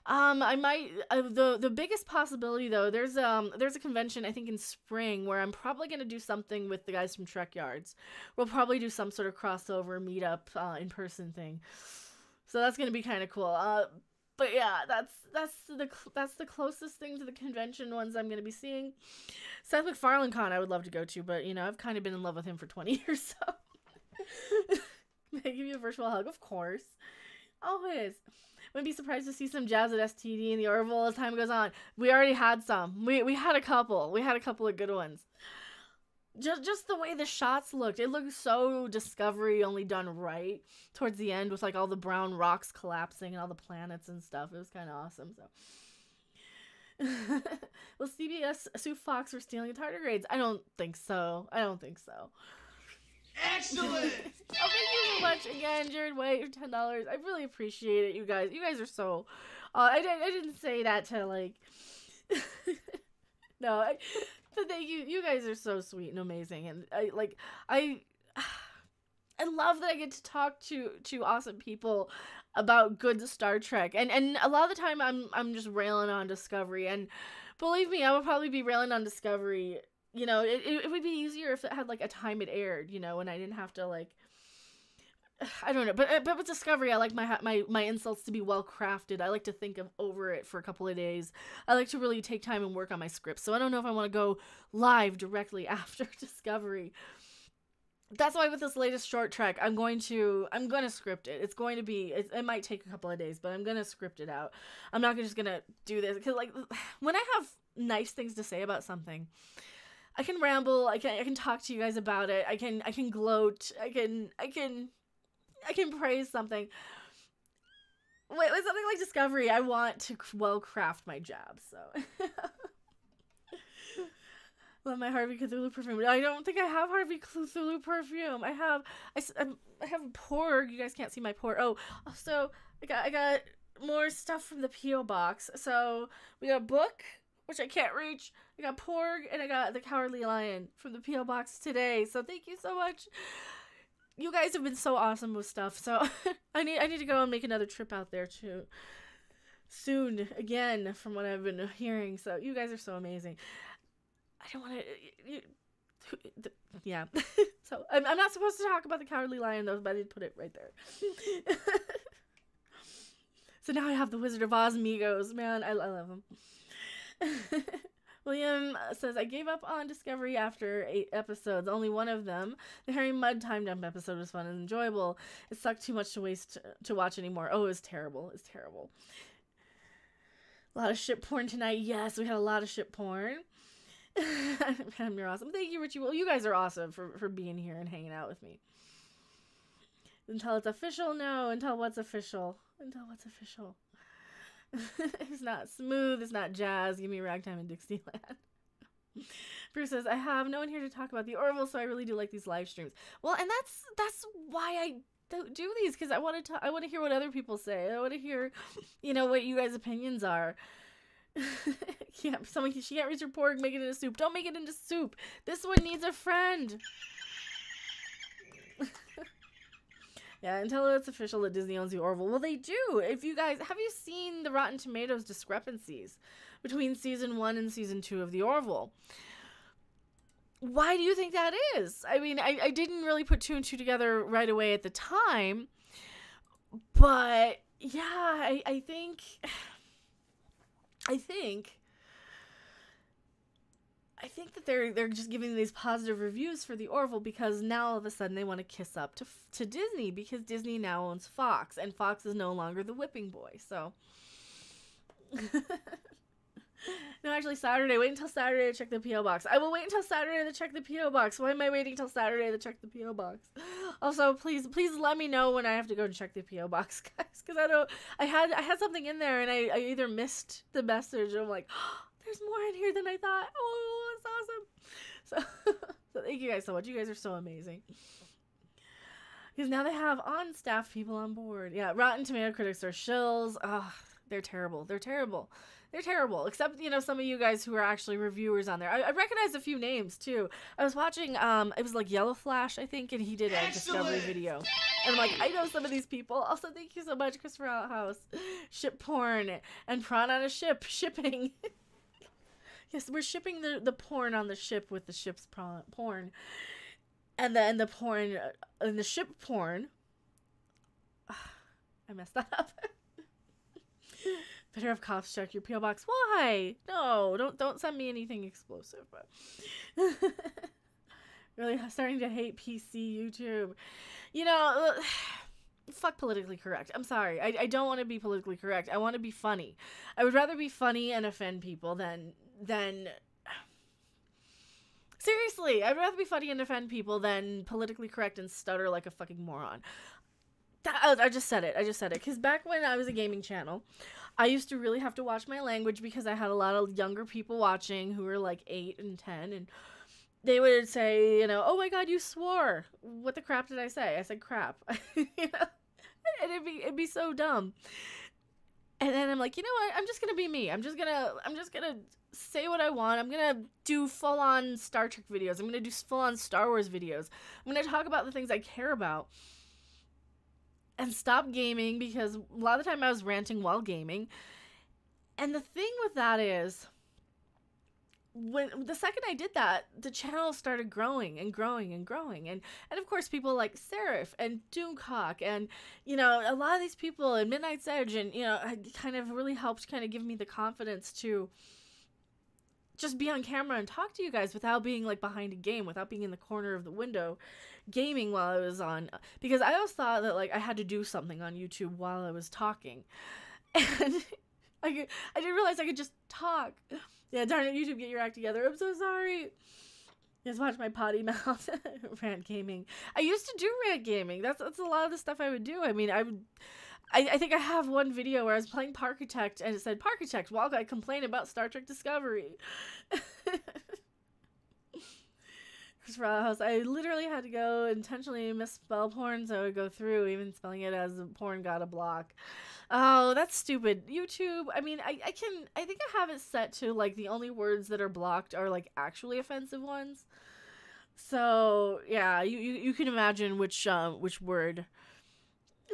I might, the biggest possibility though, there's a convention I think in spring where I'm probably going to do something with the guys from Trek Yards. We'll probably do some sort of crossover meetup in person thing, so that's going to be kind of cool. But yeah, that's the closest thing to the convention ones I'm going to be seeing. Seth MacFarlane Con I would love to go to, but you know, I've kind of been in love with him for 20 years, so. May I give you a virtual hug? Of course. Always. Wouldn't be surprised to see some jazz at STD in the Orville as time goes on. We already had some. We had a couple. We had a couple of good ones. Just the way the shots looked. It looked so Discovery, only done right towards the end with like all the brown rocks collapsing and all the planets and stuff. It was kind of awesome. So, will CBS sue Fox for stealing tardigrades? I don't think so. Excellent! Oh, thank you so much again, Jared White, for $10. I really appreciate it, you guys. You guys are so... I didn't say that to, like... No, but thank you. You guys are so sweet and amazing. And, I I love that I get to talk to awesome people about good Star Trek. And a lot of the time I'm just railing on Discovery. And believe me, I would probably be railing on Discovery. You know, it would be easier if it had like a time it aired, you know, and I didn't have to like, I don't know. But with Discovery, I like my insults to be well crafted. I like to think over it for a couple of days. I like to really take time and work on my script. So I don't know if I want to go live directly after Discovery. That's why with this latest short trek, I'm going to script it. It's going to be, it might take a couple of days, but I'm going to script it out. I'm not just going to do this. Because, like, when I have nice things to say about something, I can ramble, I can talk to you guys about it, I can gloat, I can praise something. With something like Discovery, I want to well craft my jab, so... Love my Harvey Cthulhu perfume. I don't think I have Harvey Cthulhu perfume. I have Porg. You guys can't see my Porg. Oh, so I got more stuff from the P.O. box. So we got a book, which I can't reach. I got Porg, and I got the Cowardly Lion from the P.O. box today. So thank you so much. You guys have been so awesome with stuff. So I need to go and make another trip out there too. Soon, again, from what I've been hearing. So you guys are so amazing. I don't want to... Yeah. So, I'm not supposed to talk about the Cowardly Lion, though, but I did put it right there. So now I have the Wizard of Oz amigos. Man, I love them. William says, I gave up on Discovery after 8 episodes. Only one of them. The Harry Mudd time dump episode was fun and enjoyable. It sucked too much to waste to watch anymore. Oh, it was terrible. It's terrible. A lot of ship porn tonight. Yes, we had a lot of ship porn. You're awesome. Thank you, Richie. Well, you guys are awesome for being here and hanging out with me. Until it's official? No. Until what's official? Until what's official? It's not smooth. It's not jazz. Give me Ragtime and Dixieland. Bruce says, I have no one here to talk about the Orville, so I really do like these live streams. Well, and that's why I do these, because I want to hear what other people say. I want to hear, what you guys' opinions are. Yeah, she can't reach her pork, make it into soup. Don't make it into soup. This one needs a friend. Yeah, until it's official that Disney owns the Orville. Well, they do. If you guys, have you seen the Rotten Tomatoes discrepancies between season 1 and season 2 of the Orville? Why do you think that is? I mean, I didn't really put 2 and 2 together right away at the time, but yeah, I think that they're just giving these positive reviews for the Orville because now all of a sudden they want to kiss up to Disney, because Disney now owns Fox, and Fox is no longer the whipping boy. So no, actually Saturday. Wait until Saturday to check the P.O. box. I will wait until Saturday to check the P.O. box. Why am I waiting till Saturday to check the P.O. box? Also, please let me know when I have to go and check the P.O. box, guys, because I had something in there and I either missed the message or I'm like, oh, there's more in here than I thought. Oh, that's awesome. So thank you guys so much. You guys are so amazing. Because now they have on-staff people on board. Yeah, Rotten Tomato critics are shills. Oh, they're terrible. They're terrible. They're terrible. Except, some of you guys who are actually reviewers on there. I recognize a few names, too. I was watching, it was like Yellow Flash, I think, and he did a Discovery video. And I'm like, I know some of these people. Also, thank you so much, Christopher Outhouse. Ship porn and prawn on a ship. Shipping. Yes, we're shipping the porn on the ship with the ship's porn. And then the porn, and the ship porn. I messed that up. Better have cops check your P.O. box. Why? No, don't send me anything explosive. But really starting to hate PC YouTube. Fuck politically correct. I'm sorry. I don't want to be politically correct. I want to be funny. I would rather be funny and offend people than seriously, I'd rather be funny and offend people than politically correct and stutter like a fucking moron. I just said it. Because back when I was a gaming channel, I used to really have to watch my language because I had a lot of younger people watching who were like 8 and 10, and they would say, oh my god, you swore. What the crap did I say? I said crap. And it'd be so dumb. And then I'm like, you know what? I'm just gonna be me. I'm just gonna say what I want. I'm gonna do full-on Star Trek videos. I'm gonna do full-on Star Wars videos. I'm gonna talk about the things I care about. And stop gaming, because a lot of the time I was ranting while gaming. And the thing with that is, when the second I did that, the channel started growing and growing and growing, and of course people like Seraph and Doomcock and, you know, a lot of these people and Midnight's Edge, and, you know, kind of really helped kind of give me the confidence to just be on camera and talk to you guys without being like behind a game, without being in the corner of the window gaming while I was on, because I always thought that like I had to do something on YouTube while I was talking, and I didn't realize I could just talk. Yeah, darn it, YouTube, get your act together. I'm so sorry. Just watch my potty mouth. Rant gaming. I used to do rant gaming. That's a lot of the stuff I would do. I mean, I think I have one video where I was playing Parkitect, and it said, Parkitect, while I complain about Star Trek Discovery. I literally had to go intentionally misspell porn, so I would go through even spelling it as porn got a block. Oh, that's stupid. YouTube, I mean, I think I have it set to like the only words that are blocked are like actually offensive ones. So yeah, you can imagine which word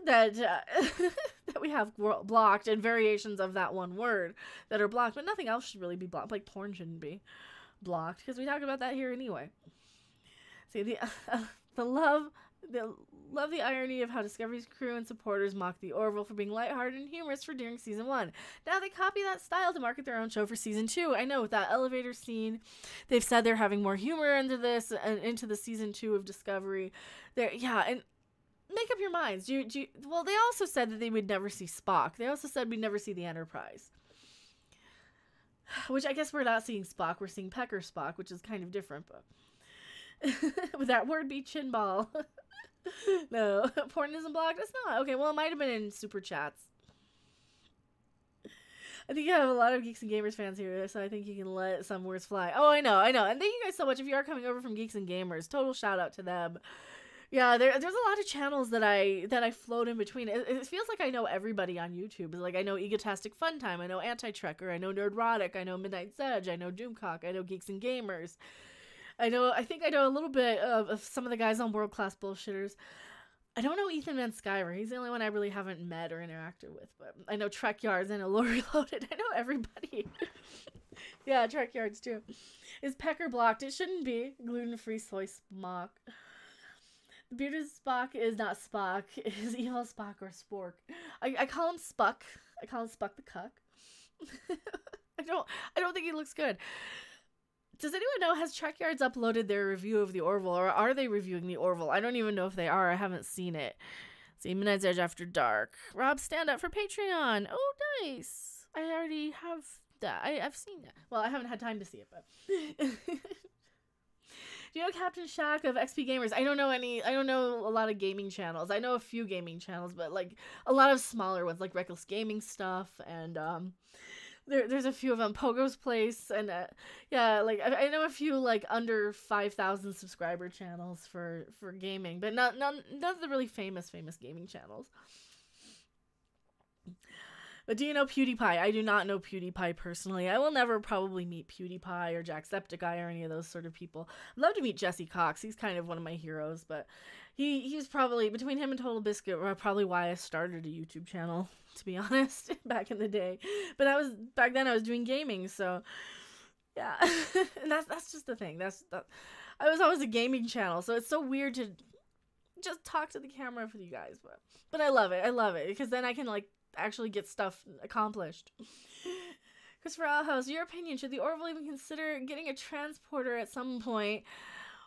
that that we have blocked, and variations of that one word that are blocked, but nothing else should really be blocked. Like porn shouldn't be blocked, because we talk about that here anyway. See, the love the irony of how Discovery's crew and supporters mock the Orville for being lighthearted and humorous for during season 1. Now they copy that style to market their own show for season 2. I know, with that elevator scene, they've said they're having more humor into this and into the season 2 of Discovery. Yeah, and make up your minds. Well, they also said that they would never see Spock. They also said we'd never see the Enterprise. Which I guess we're not seeing Spock. We're seeing Pecker Spock, which is kind of different, but would that word be chin ball? No, porn isn't blocked. It's not. Okay, well, it might have been in super chats. I think you have a lot of Geeks and Gamers fans here, so I think you can let some words fly. Oh, I know. And thank you guys so much. If you are coming over from Geeks and Gamers, total shout out to them. Yeah, there's a lot of channels that I float in between. It feels like I know everybody on YouTube. Like, I know Egotastic Fun Time, I know Anti-Trekker, I know Nerdrotic, I know Midnight's Edge, I know Doomcock, I know Geeks and Gamers. I think I know a little bit of some of the guys on World Class Bullshitters. I don't know Ethan Van Skyver. He's the only one I really haven't met or interacted with. But I know Trek Yards, I know Lore Reloaded. I know everybody. Yeah, Trek Yards too. Is Pecker blocked? It shouldn't be. Gluten-free soy smock. The bearded Spock is not Spock. It is evil Spock or Spork. I call him Spuck. I call him Spuck the Cuck. I don't think he looks good. Does anyone know, has Trek Yards uploaded their review of the Orville, or are they reviewing the Orville? I don't even know if they are. I haven't seen it. See, Midnight's Edge After Dark. Rob, stand up for Patreon. Oh, nice. I already have that. I've seen that. Well, I haven't had time to see it, but... Do you know Captain Shack of XP Gamers? I don't know a lot of gaming channels. I know a few gaming channels, but like a lot of smaller ones, like Reckless Gaming stuff, and there's a few of them. Pogo's Place, and yeah, like I know a few like under 5,000 subscriber channels for gaming, but none of the really famous gaming channels. But do you know PewDiePie? I do not know PewDiePie personally. I will never probably meet PewDiePie or Jacksepticeye or any of those sort of people. I'd love to meet Jesse Cox. He's kind of one of my heroes, but he's probably, between him and Total Biscuit, probably why I started a YouTube channel, to be honest, back in the day. But back then I was doing gaming, so yeah. And that's just the thing. I was always a gaming channel, so it's so weird to just talk to the camera for you guys, but I love it because then I can like actually get stuff accomplished. Christopher Alhouse, your opinion, should the Orville even consider getting a transporter at some point?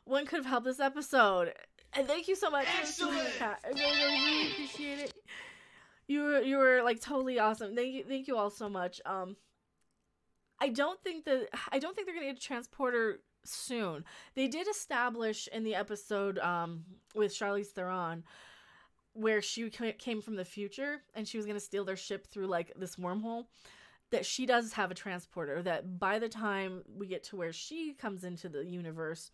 One could have helped this episode. And thank you so much. Excellent. I really appreciate it. You were like totally awesome. Thank you all so much. I don't think they're gonna get a transporter soon. They did establish in the episode with Charlize Theron, where she came from the future and she was going to steal their ship through like this wormhole, that she does have a transporter, that by the time we get to where she comes into the universe,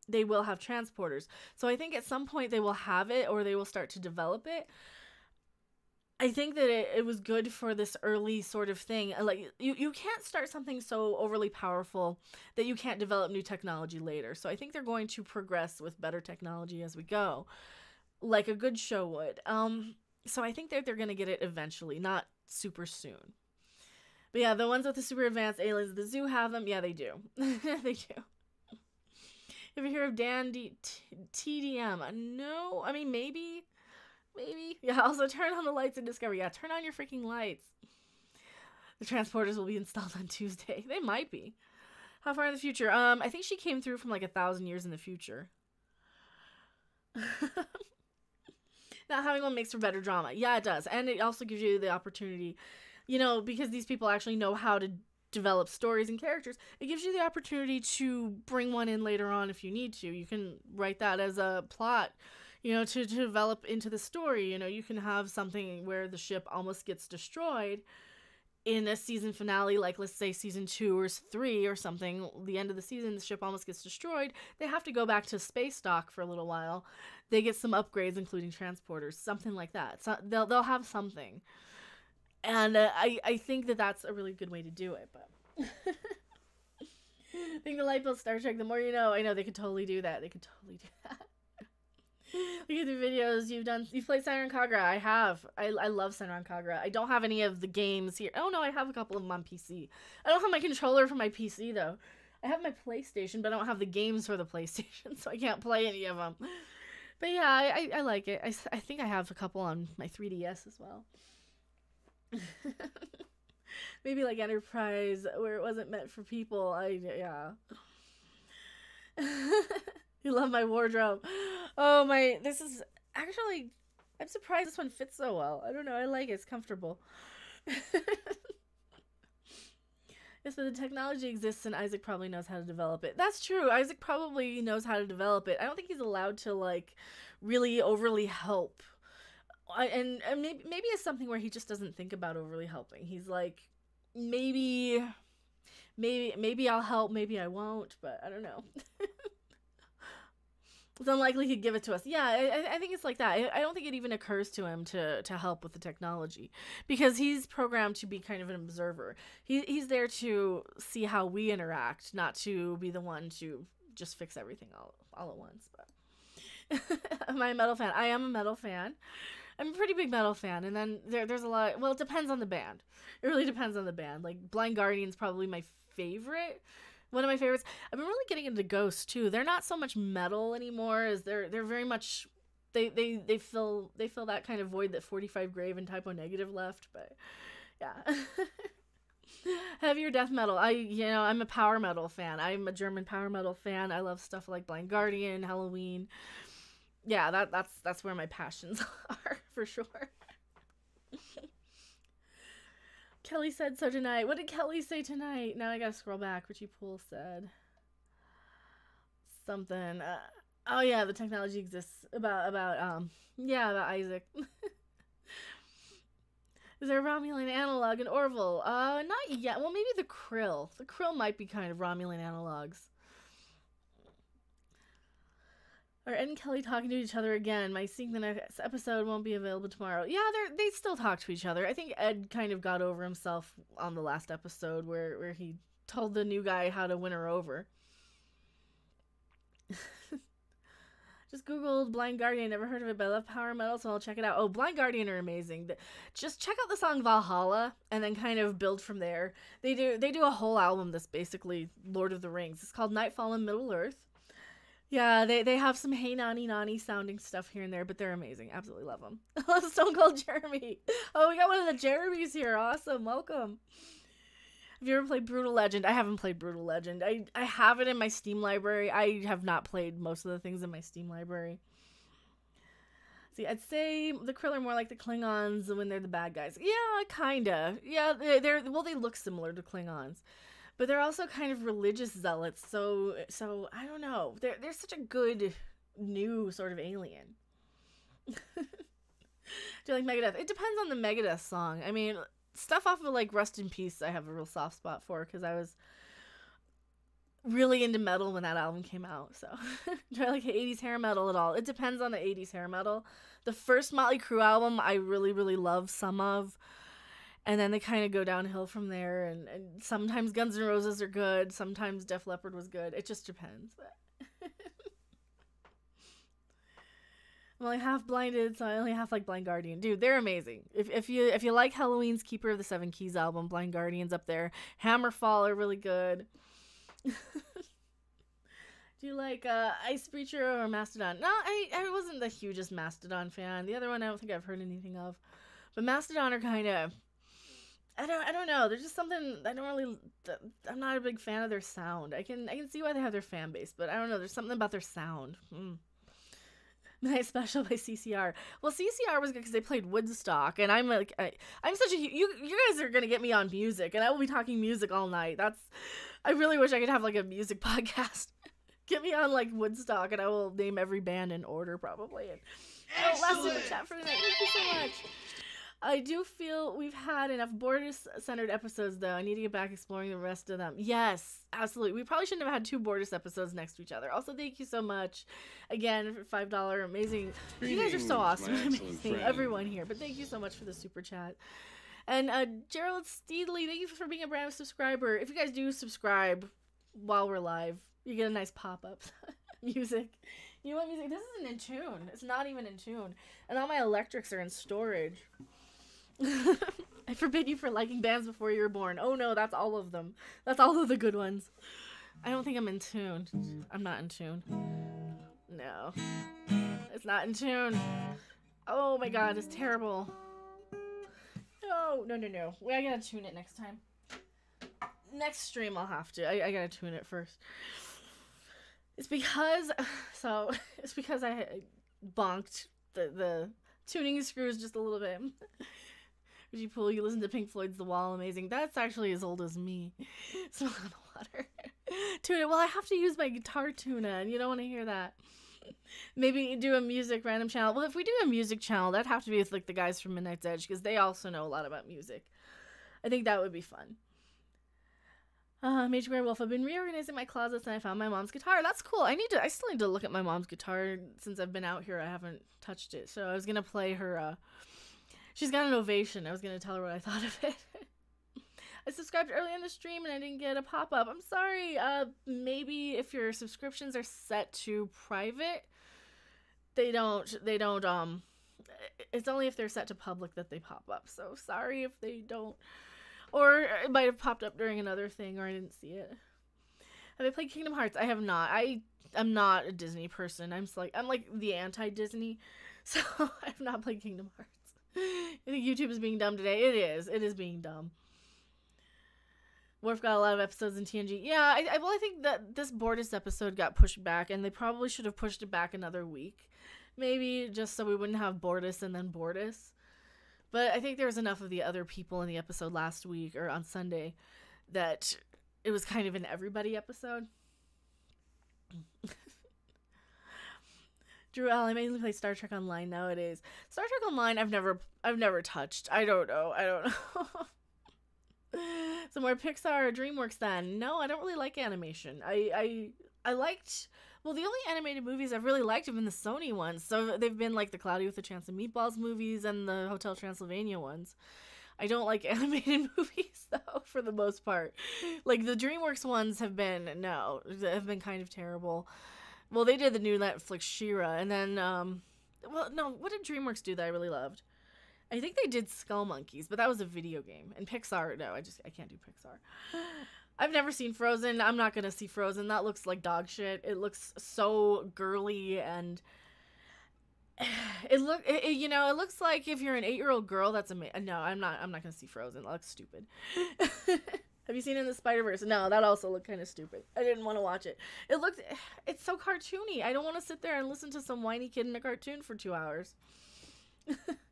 they will have transporters. So I think at some point they will have it, or they will start to develop it. I think that it was good for this early sort of thing. Like, you can't start something so overly powerful that you can't develop new technology later. So I think they're going to progress with better technology as we go, like a good show would. So I think that they're going to get it eventually, not super soon. But yeah, the ones with the super advanced aliens at the zoo have them. Yeah, they do. They do. Ever hear of TDM? No. I mean, maybe. Yeah, also turn on the lights in Discovery. Yeah, turn on your freaking lights. The transporters will be installed on Tuesday. They might be. How far in the future? I think she came through from like 1,000 years in the future. Not having one makes for better drama. Yeah, it does. And it also gives you the opportunity, because these people actually know how to develop stories and characters, it gives you the opportunity to bring one in later on if you need to. You can write that as a plot, to develop into the story. You can have something where the ship almost gets destroyed in a season finale, like let's say season 2 or 3 or something. The end of the season, the ship almost gets destroyed. They have to go back to space dock for a little while. They get some upgrades, including transporters, something like that. So they'll have something. And I think that that's a really good way to do it. But I think the light bill Star Trek, the more you know. I know they could totally do that. Look at the videos you've done. You've played Senran Kagura. I have. I love Senran Kagura. I don't have any of the games here. Oh no, I have a couple of them on PC. I don't have my controller for my PC though. I have my PlayStation, but I don't have the games for the PlayStation, so I can't play any of them. But yeah, I like it. I think I have a couple on my 3DS as well. Maybe like Enterprise, where it wasn't meant for people. Yeah. You love my wardrobe. Oh my, this is actually, I'm surprised this one fits so well. I don't know, I like it. It's comfortable. Yes, but the technology exists and Isaac probably knows how to develop it. That's true. Isaac probably knows how to develop it. I don't think he's allowed to like really overly help. And maybe it's something where he just doesn't think about overly helping. He's like, maybe I'll help, maybe I won't, but I don't know. It's unlikely he'd give it to us. Yeah, I think it's like that. I don't think it even occurs to him to help with the technology, because he's programmed to be kind of an observer. He's there to see how we interact, not to be the one to just fix everything all at once. But am I a metal fan? I am a metal fan. I'm a pretty big metal fan, and then there's a lot. Well, it depends on the band. It really depends on the band. Like Blind Guardian's probably my favorite. One of my favorites. I've been really getting into Ghost too. They're not so much metal anymore, as they're very much they fill that kind of void that 45 Grave and Typo Negative left. But yeah. Heavier death metal. I'm a power metal fan. I'm a German power metal fan. I love stuff like Blind Guardian, Halloween. Yeah, that's where my passions are, for sure. Kelly said so tonight. What did Kelly say tonight? Now I gotta scroll back. Richie Poole said something. Oh yeah, the technology exists about Isaac. Is there a Romulan analog in Orville? Not yet. Well, maybe the Krill. The Krill might be kind of Romulan analogs. Are Ed and Kelly talking to each other again? My seeing the next episode won't be available tomorrow. Yeah, they still talk to each other. I think Ed kind of got over himself on the last episode where he told the new guy how to win her over. Just Googled Blind Guardian. Never heard of it, but I love power metal, so I'll check it out. Oh, Blind Guardian are amazing. Just check out the song Valhalla and then kind of build from there. They do a whole album that's basically Lord of the Rings. It's called Nightfall in Middle-earth. Yeah, they have some Hey Nani Nani sounding stuff here and there, but they're amazing. Absolutely love them. Stone Cold Jeremy. Oh, we got one of the Jeremys here. Awesome. Welcome. Have you ever played Brutal Legend? I haven't played Brutal Legend. I have it in my Steam library. I have not played most of the things in my Steam library. See, I'd say the Krill are more like the Klingons when they're the bad guys. Yeah, kinda. Yeah, they look similar to Klingons. But they're also kind of religious zealots, so I don't know. They're such a good new sort of alien. Do you like Megadeth? It depends on the Megadeth song. I mean, stuff off of like Rust in Peace I have a real soft spot for, because really into metal when that album came out. So do I like 80s hair metal at all? It depends on the 80s hair metal. The first Motley Crue album I really, really love some of. And then they kind of go downhill from there. And sometimes Guns N' Roses are good. Sometimes Def Leppard was good. It just depends. I'm only half blinded, so I only half like Blind Guardian. Dude, they're amazing. If you like Halloween's Keeper of the Seven Keys album, Blind Guardian's up there. Hammerfall are really good. Do you like Ice Breacher or Mastodon? No, I wasn't the hugest Mastodon fan. The other one I don't think I've heard anything of. But Mastodon are kind of, I don't know. There's just something I'm not a big fan of their sound. I can see why they have their fan base, but I don't know. There's something about their sound. Midnight Special by CCR. Well, CCR was good because they played Woodstock, and I'm like, I'm such a you guys are gonna get me on music, and I will be talking music all night. I really wish I could have like a music podcast. Get me on like Woodstock, and I will name every band in order probably. And last super chat for the night. Thank you so much. I do feel we've had enough Bortus-centered episodes, though. I need to get back exploring the rest of them. Yes, absolutely. We probably shouldn't have had 2 Bortus episodes next to each other. Also, thank you so much. Again, for $5. Amazing. You guys are so awesome. Amazing. Everyone here. But thank you so much for the super chat. And Gerald Steedley, thank you for being a brand new subscriber. If you guys do subscribe while we're live, you get a nice pop-up. Music. You want music? This isn't in tune. It's not even in tune. And all my electrics are in storage. I forbid you for liking bands before you were born. Oh no, that's all of them. That's all of the good ones. I don't think I'm in tune. I'm not in tune. No. It's not in tune. Oh my god, it's terrible. No. I gotta tune it next time. Next stream I'll have to. I gotta tune it first. It's because I bonked the tuning screws just a little bit. Would you listen to Pink Floyd's The Wall? Amazing. That's actually as old as me. Smell on the water. Tune it. Well, I have to use my guitar tuna, and you don't want to hear that. Maybe do a music random channel. Well, if we do a music channel, that'd have to be with like the guys from Midnight's Edge, because they also know a lot about music. I think that would be fun. Mage Werewolf, I've been reorganizing my closets and I found my mom's guitar. That's cool. I still need to look at my mom's guitar. Since I've been out here, I haven't touched it. So I was gonna play her, she's got an Ovation. I was gonna tell her what I thought of it. I subscribed early in the stream and I didn't get a pop-up. I'm sorry. Maybe if your subscriptions are set to private, they don't, it's only if they're set to public that they pop up. So sorry if they don't. Or it might have popped up during another thing, or I didn't see it. Have I played Kingdom Hearts? I have not. I'm not a Disney person. I'm like the anti-Disney, so I've not played Kingdom Hearts. I think YouTube is being dumb today. It is. It is being dumb. Worf got a lot of episodes in TNG. Yeah, I think that this Bortus episode got pushed back, and they probably should have pushed it back another week. Maybe just so we wouldn't have Bortus and then Bortus. But I think there was enough of the other people in the episode last week, or on Sunday, that it was kind of an everybody episode. Drew L, I mainly play Star Trek Online nowadays. Star Trek Online I've never touched. I don't know. Some more Pixar or DreamWorks then. No, I don't really like animation. I liked... Well, the only animated movies I've really liked have been the Sony ones. So they've been like the Cloudy with a Chance of Meatballs movies and the Hotel Transylvania ones. I don't like animated movies, though, for the most part. Like, the DreamWorks ones have been kind of terrible. Well, they did the new Netflix She-Ra, and then, what did DreamWorks do that I really loved? I think they did Skull Monkeys, but that was a video game. And Pixar, no, I can't do Pixar. I've never seen Frozen. I'm not gonna see Frozen. That looks like dog shit. It looks so girly, and it looks like if you're an 8-year-old girl, that's amazing. No, I'm not gonna see Frozen. That looks stupid. Have you seen In the Spider-Verse? No, that also looked kind of stupid. I didn't want to watch it. It's so cartoony. I don't want to sit there and listen to some whiny kid in a cartoon for 2 hours.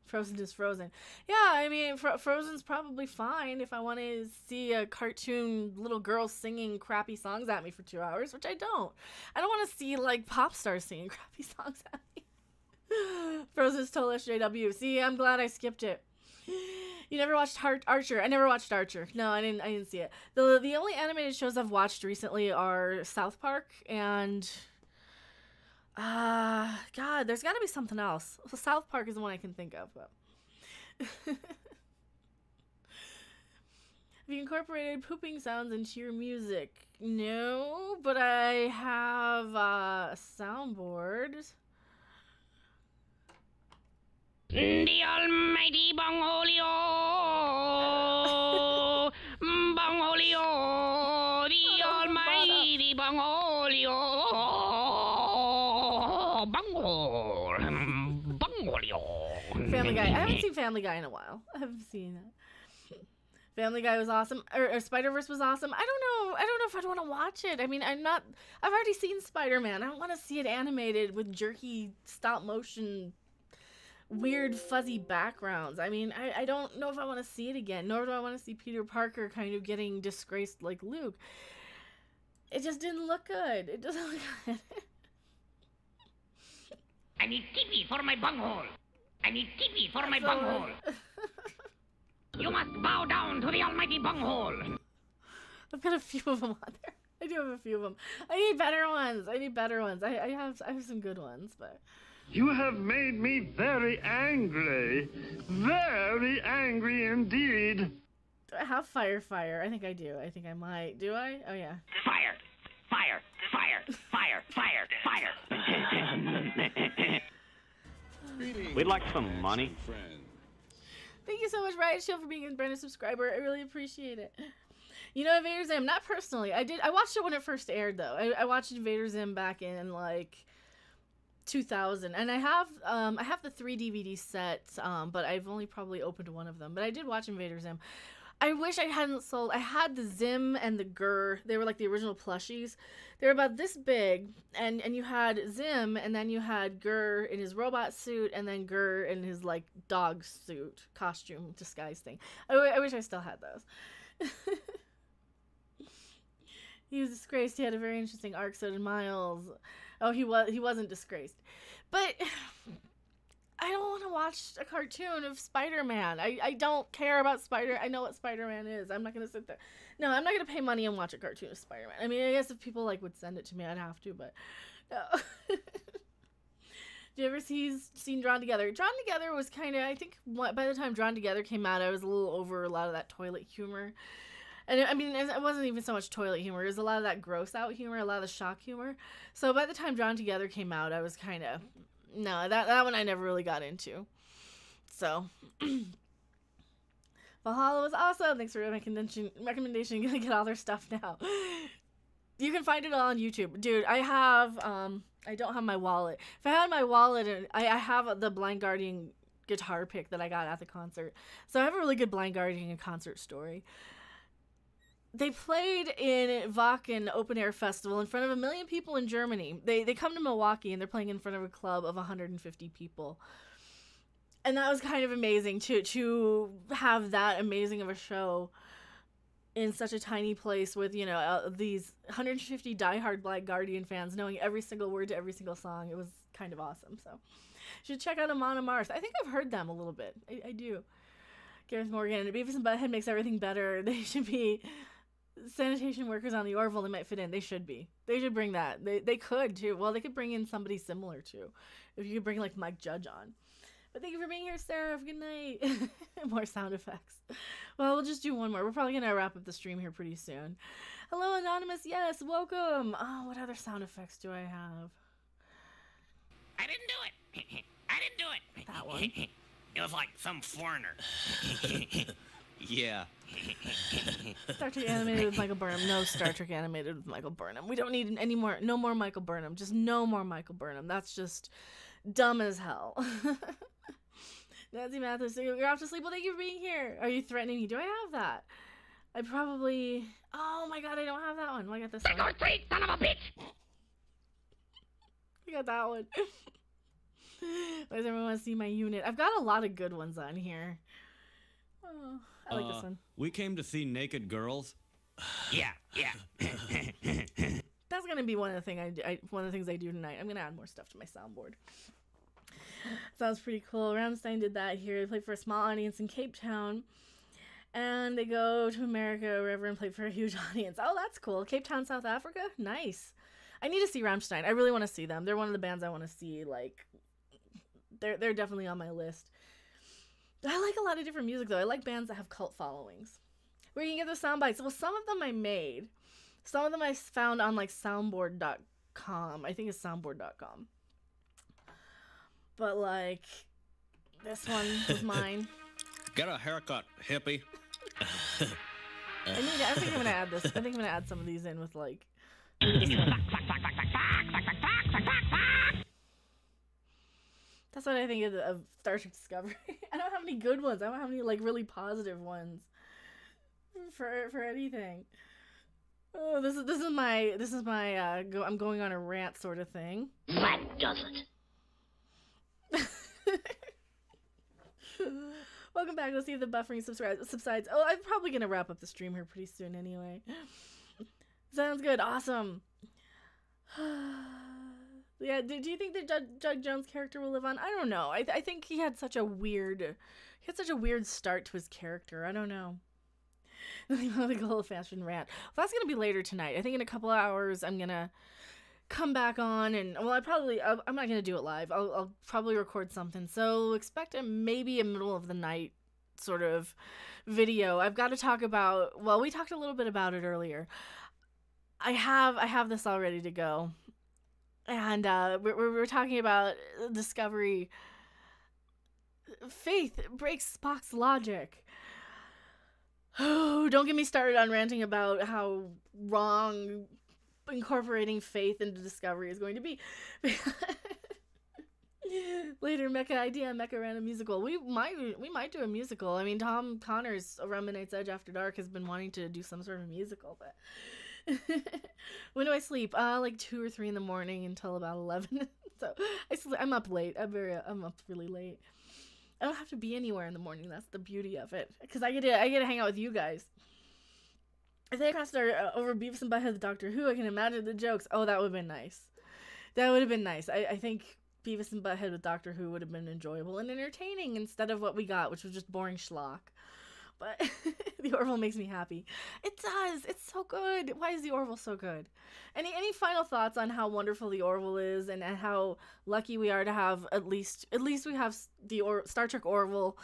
Frozen is Frozen. Yeah, I mean, Frozen's probably fine if I want to see a cartoon little girl singing crappy songs at me for 2 hours, which I don't. I don't want to see, like, pop stars singing crappy songs at me. Frozen's total SJW. See, I'm glad I skipped it. You never watched Archer? I never watched Archer. No, I didn't see it. The only animated shows I've watched recently are South Park and God, there's got to be something else. South Park is the one I can think of. But have you incorporated pooping sounds into your music? No, but I have a soundboard. The almighty Bongolio, Bongolio, the almighty Bongolio, Bongolio. Family Guy. I haven't seen Family Guy in a while. I haven't seen it. Family Guy was awesome. Or Spider-Verse was awesome. I don't know if I'd want to watch it. I mean, I've already seen Spider-Man. I don't want to see it animated with jerky stop motion weird fuzzy backgrounds. I mean, I don't know if I want to see it again, nor do I want to see Peter Parker kind of getting disgraced like Luke. It just didn't look good. It doesn't look good. I need TV for my bunghole. I need TV for my bunghole. You must bow down to the almighty bunghole. I've got a few of them on there. I do have a few of them. I need better ones. I have some good ones, but you have made me very angry indeed. Do I have fire? I think I do. I think I might. Do I? Oh yeah. Fire! Fire! Fire! Fire! Fire! Fire! We'd like some money. Thank you so much, Riot Shield, for being a brand new subscriber. I really appreciate it. You know, Invader Zim, not personally. I watched it when it first aired, though. I watched Invader Zim back in, like, 2000. And I have the 3 DVD set, but I've only probably opened one of them. But I did watch Invader Zim. I wish I hadn't sold. I had the Zim and the Gur. They were like the original plushies. They were about this big, and you had Zim, and then you had Gur in his robot suit, and then Gur in his like dog suit costume disguise thing. I wish I still had those. He was disgraced. He had a very interesting arc. So did Miles. Oh, he wasn't disgraced, but I don't want to watch a cartoon of Spider-Man. I don't care about I know what Spider-Man is. I'm not going to sit there. No, I'm not going to pay money and watch a cartoon of Spider-Man. I mean, I guess if people like would send it to me, I'd have to, but no. Did you ever seen Drawn Together? Drawn Together was kind of, I think by the time Drawn Together came out, I was a little over a lot of that toilet humor. And I mean, it wasn't even so much toilet humor. It was a lot of that gross out humor, a lot of the shock humor. So by the time Drawn Together came out, I was kind of, no, that one I never really got into. So, Valhalla was awesome. Thanks for the recommendation. You're gonna get all their stuff now. You can find it all on YouTube. Dude, I don't have my wallet. If I had my wallet, I have the Blind Guardian guitar pick that I got at the concert. So I have a really good Blind Guardian concert story. They played in Wacken Open Air Festival in front of 1 million people in Germany. They come to Milwaukee and they're playing in front of a club of 150 people. And that was kind of amazing to have that amazing of a show in such a tiny place with, you know, these 150 diehard Black Guardian fans knowing every single word to every single song. It was kind of awesome. So you should check out Amon Amarth. I think I've heard them a little bit. I do. Gareth Morgan and Beavis and Butthead makes everything better. They should be sanitation workers on the Orville. They might fit in. They should be. They should bring that. They could too. Well, they could bring in somebody similar too. If you could bring like Mike Judge on. But thank you for being here, Sarah. Have a good night. More sound effects. Well, we'll just do one more. We're probably going to wrap up the stream here pretty soon. Hello, Anonymous. Yes, welcome. Oh, what other sound effects do I have? I didn't do it. I didn't do it. That one. It was like some foreigner. Yeah. Star Trek animated with Michael Burnham. No Star Trek animated with Michael Burnham. We don't need any more. No more Michael Burnham. Just no more Michael Burnham. That's just dumb as hell. Nancy Mathis, you're off to sleep. Well, thank you for being here. Are you threatening me? Do I have that? I probably. Oh my god, I don't have that one. Well, I got this one. Trick or treat, son of a bitch! I got that one. Why does everyone want to see my unit? I've got a lot of good ones on here. Oh, I like this one. We came to see naked girls. Yeah. That's gonna be one of the things I do tonight. I'm gonna add more stuff to my soundboard. Sounds pretty cool. Rammstein did that here. They played for a small audience in Cape Town. And they go to America or wherever and play for a huge audience. Oh, that's cool. Cape Town, South Africa? Nice. I need to see Rammstein. I really want to see them. They're one of the bands I want to see. Like, they're definitely on my list. I like a lot of different music, though. I like bands that have cult followings. Where you can get the sound bites. Well, some of them I made. Some of them I found on, like, soundboard.com. I think it's soundboard.com. But, like, this one was mine. Get a haircut, hippie. I think I'm gonna add this. I think I'm gonna add some of these in with like. That's what I think of Star Trek Discovery. I don't have any good ones. I don't have any like really positive ones for anything. Oh, this is my I'm going on a rant sort of thing. That does it. Welcome back. Let's see if the buffering subsides. Oh, I'm probably going to wrap up the stream here pretty soon anyway. Sounds good. Awesome. Yeah, do you think that Judge Jones' character will live on? I don't know. I think he had such a weird start to his character. I don't know. The whole fashion rant. Well, that's going to be later tonight. I think in a couple hours I'm going to come back on and well I'm not gonna do it live. I'll probably record something, so expect maybe a middle of the night sort of video. I've got to talk about, well, we talked a little bit about it earlier. I have this all ready to go, and we're talking about Discovery. Faith breaks Spock's logic. Oh, don't get me started on ranting about how wrong incorporating Faith into Discovery is going to be. Later, Mecha ran a musical. We might do a musical. I mean, Tom Connors around Midnight's Edge After Dark has been wanting to do some sort of musical, but when do I sleep? Like 2 or 3 in the morning until about 11. So I'm up late. I'm up really late. I don't have to be anywhere in the morning. That's the beauty of it, because I get to hang out with you guys. If they crossed over Beavis and Butthead Doctor Who, I can imagine the jokes. Oh, that would have been nice. That would have been nice. I think Beavis and Butthead with Doctor Who would have been enjoyable and entertaining instead of what we got, which was just boring schlock. But the Orville makes me happy. It does. It's so good. Why is the Orville so good? Any final thoughts on how wonderful the Orville is and how lucky we are to have at least we have the Star Trek Orville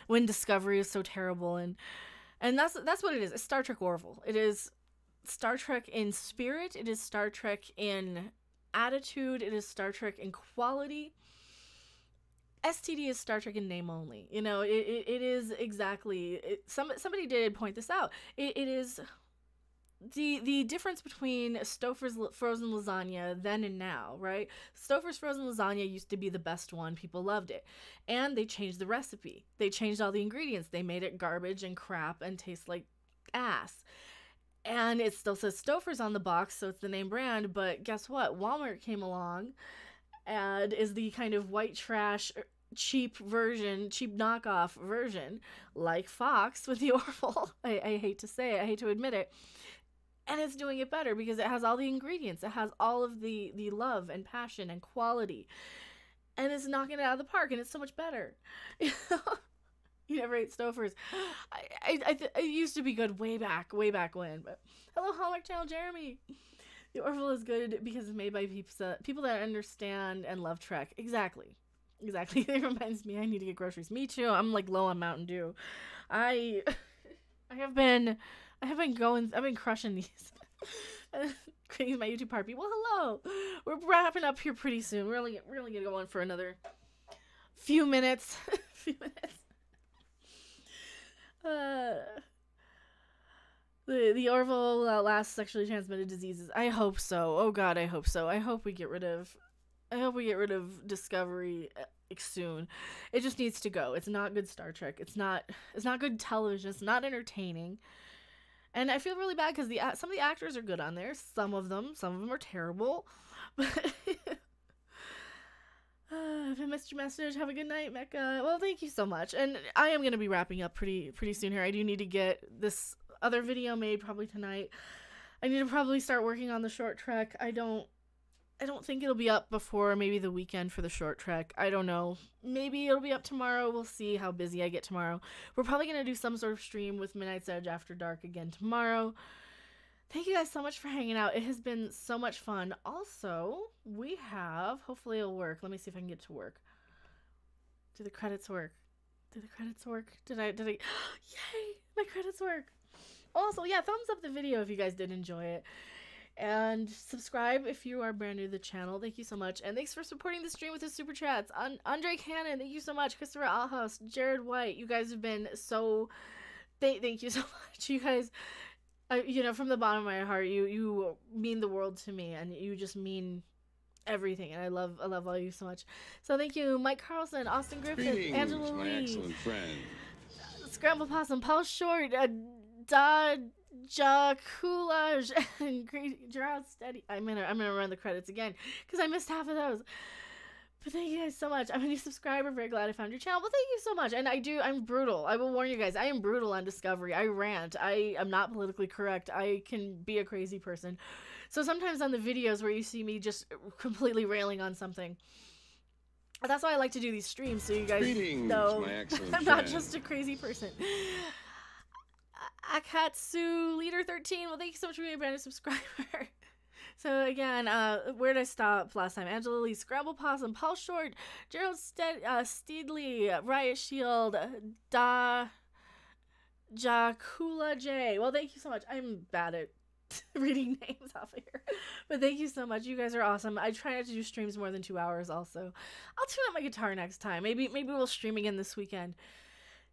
when Discovery is so terrible, and that's what it is. It's Star Trek Orville. It is Star Trek in spirit. It is Star Trek in attitude. It is Star Trek in quality. STD is Star Trek in name only. You know, it is exactly. Somebody did point this out. It is the difference between Stouffer's frozen lasagna then and now, right? Stouffer's frozen lasagna used to be the best one. People loved it. And they changed the recipe. They changed all the ingredients. They made it garbage and crap and taste like ass. And it still says Stouffer's on the box, so it's the name brand, but guess what? Walmart came along and is the kind of white trash, cheap knockoff version, like Fox with the Orville. I hate to say it. I hate to admit it. And it's doing it better because it has all the ingredients. It has all of the love and passion and quality. And it's knocking it out of the park, and it's so much better. You never ate Stouffer's. I used to be good way back when. But hello, Hallmark Channel Jeremy. The Orville is good because it's made by people that understand and love Trek. Exactly. It reminds me I need to get groceries. Me too. I'm like low on Mountain Dew. I've been crushing these. Creating my YouTube party. Well, hello. We're wrapping up here pretty soon. We're only gonna go on for another few minutes. The Orville last sexually transmitted diseases. I hope so. Oh God, I hope so. I hope we get rid of Discovery soon. It just needs to go. It's not good Star Trek. It's not good television. It's not entertaining. And I feel really bad because some of the actors are good on there. Some of them are terrible. But if I missed your message, have a good night, Mecca. Well, thank you so much. And I am going to be wrapping up pretty soon here. I do need to get this other video made probably tonight. I need to probably start working on the short trek. I don't I don't think it'll be up before maybe the weekend for the short trek. I don't know. Maybe it'll be up tomorrow. We'll see how busy I get tomorrow. We're probably going to do some sort of stream with Midnight's Edge After Dark again tomorrow. Thank you guys so much for hanging out. It has been so much fun. Also, we have, hopefully it'll work. Let me see if I can get to work. Do the credits work? Do the credits work? Did I, yay, my credits work. Also, yeah, thumbs up the video if you guys did enjoy it. And subscribe if you are brand new to the channel. Thank you so much. And thanks for supporting the stream with the super chats. Andre Cannon, thank you so much. Christopher Alhaus, Jared White, you guys have been so... Thank you so much. You guys, you know, from the bottom of my heart, you mean the world to me. And you just mean everything. And I love all of you so much. So thank you, Mike Carlson, Austin Griffith, Greetings, Angela my Lee, excellent friend. Scramble Possum, Paul Short, Coolage, and Gerard Steady. I'm gonna run the credits again because I missed half of those. But thank you guys so much. I'm a new subscriber. Very glad I found your channel. Well, thank you so much. And I'm brutal. I will warn you guys. I am brutal on Discovery. I rant. I am not politically correct. I can be a crazy person. So sometimes on the videos where you see me just completely railing on something, that's why I like to do these streams, so you guys know I'm not just a crazy person. Akatsu Leader 13. Well, thank you so much for being a brand new subscriber. So again, where did I stop last time? Angela Lee, Scramble Possum, Paul Short, Gerald Steedley, Riot Shield, Jakula J. Well, thank you so much. I'm bad at reading names off of here, but thank you so much. You guys are awesome. I try not to do streams more than 2 hours. Also, I'll tune up my guitar next time. Maybe we'll stream again this weekend.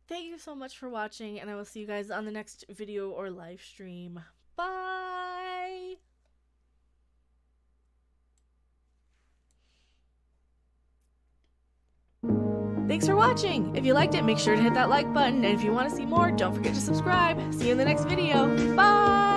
Thank you so much for watching, and I will see you guys on the next video or live stream. Bye! Thanks for watching! If you liked it, make sure to hit that like button, and if you want to see more, don't forget to subscribe. See you in the next video. Bye!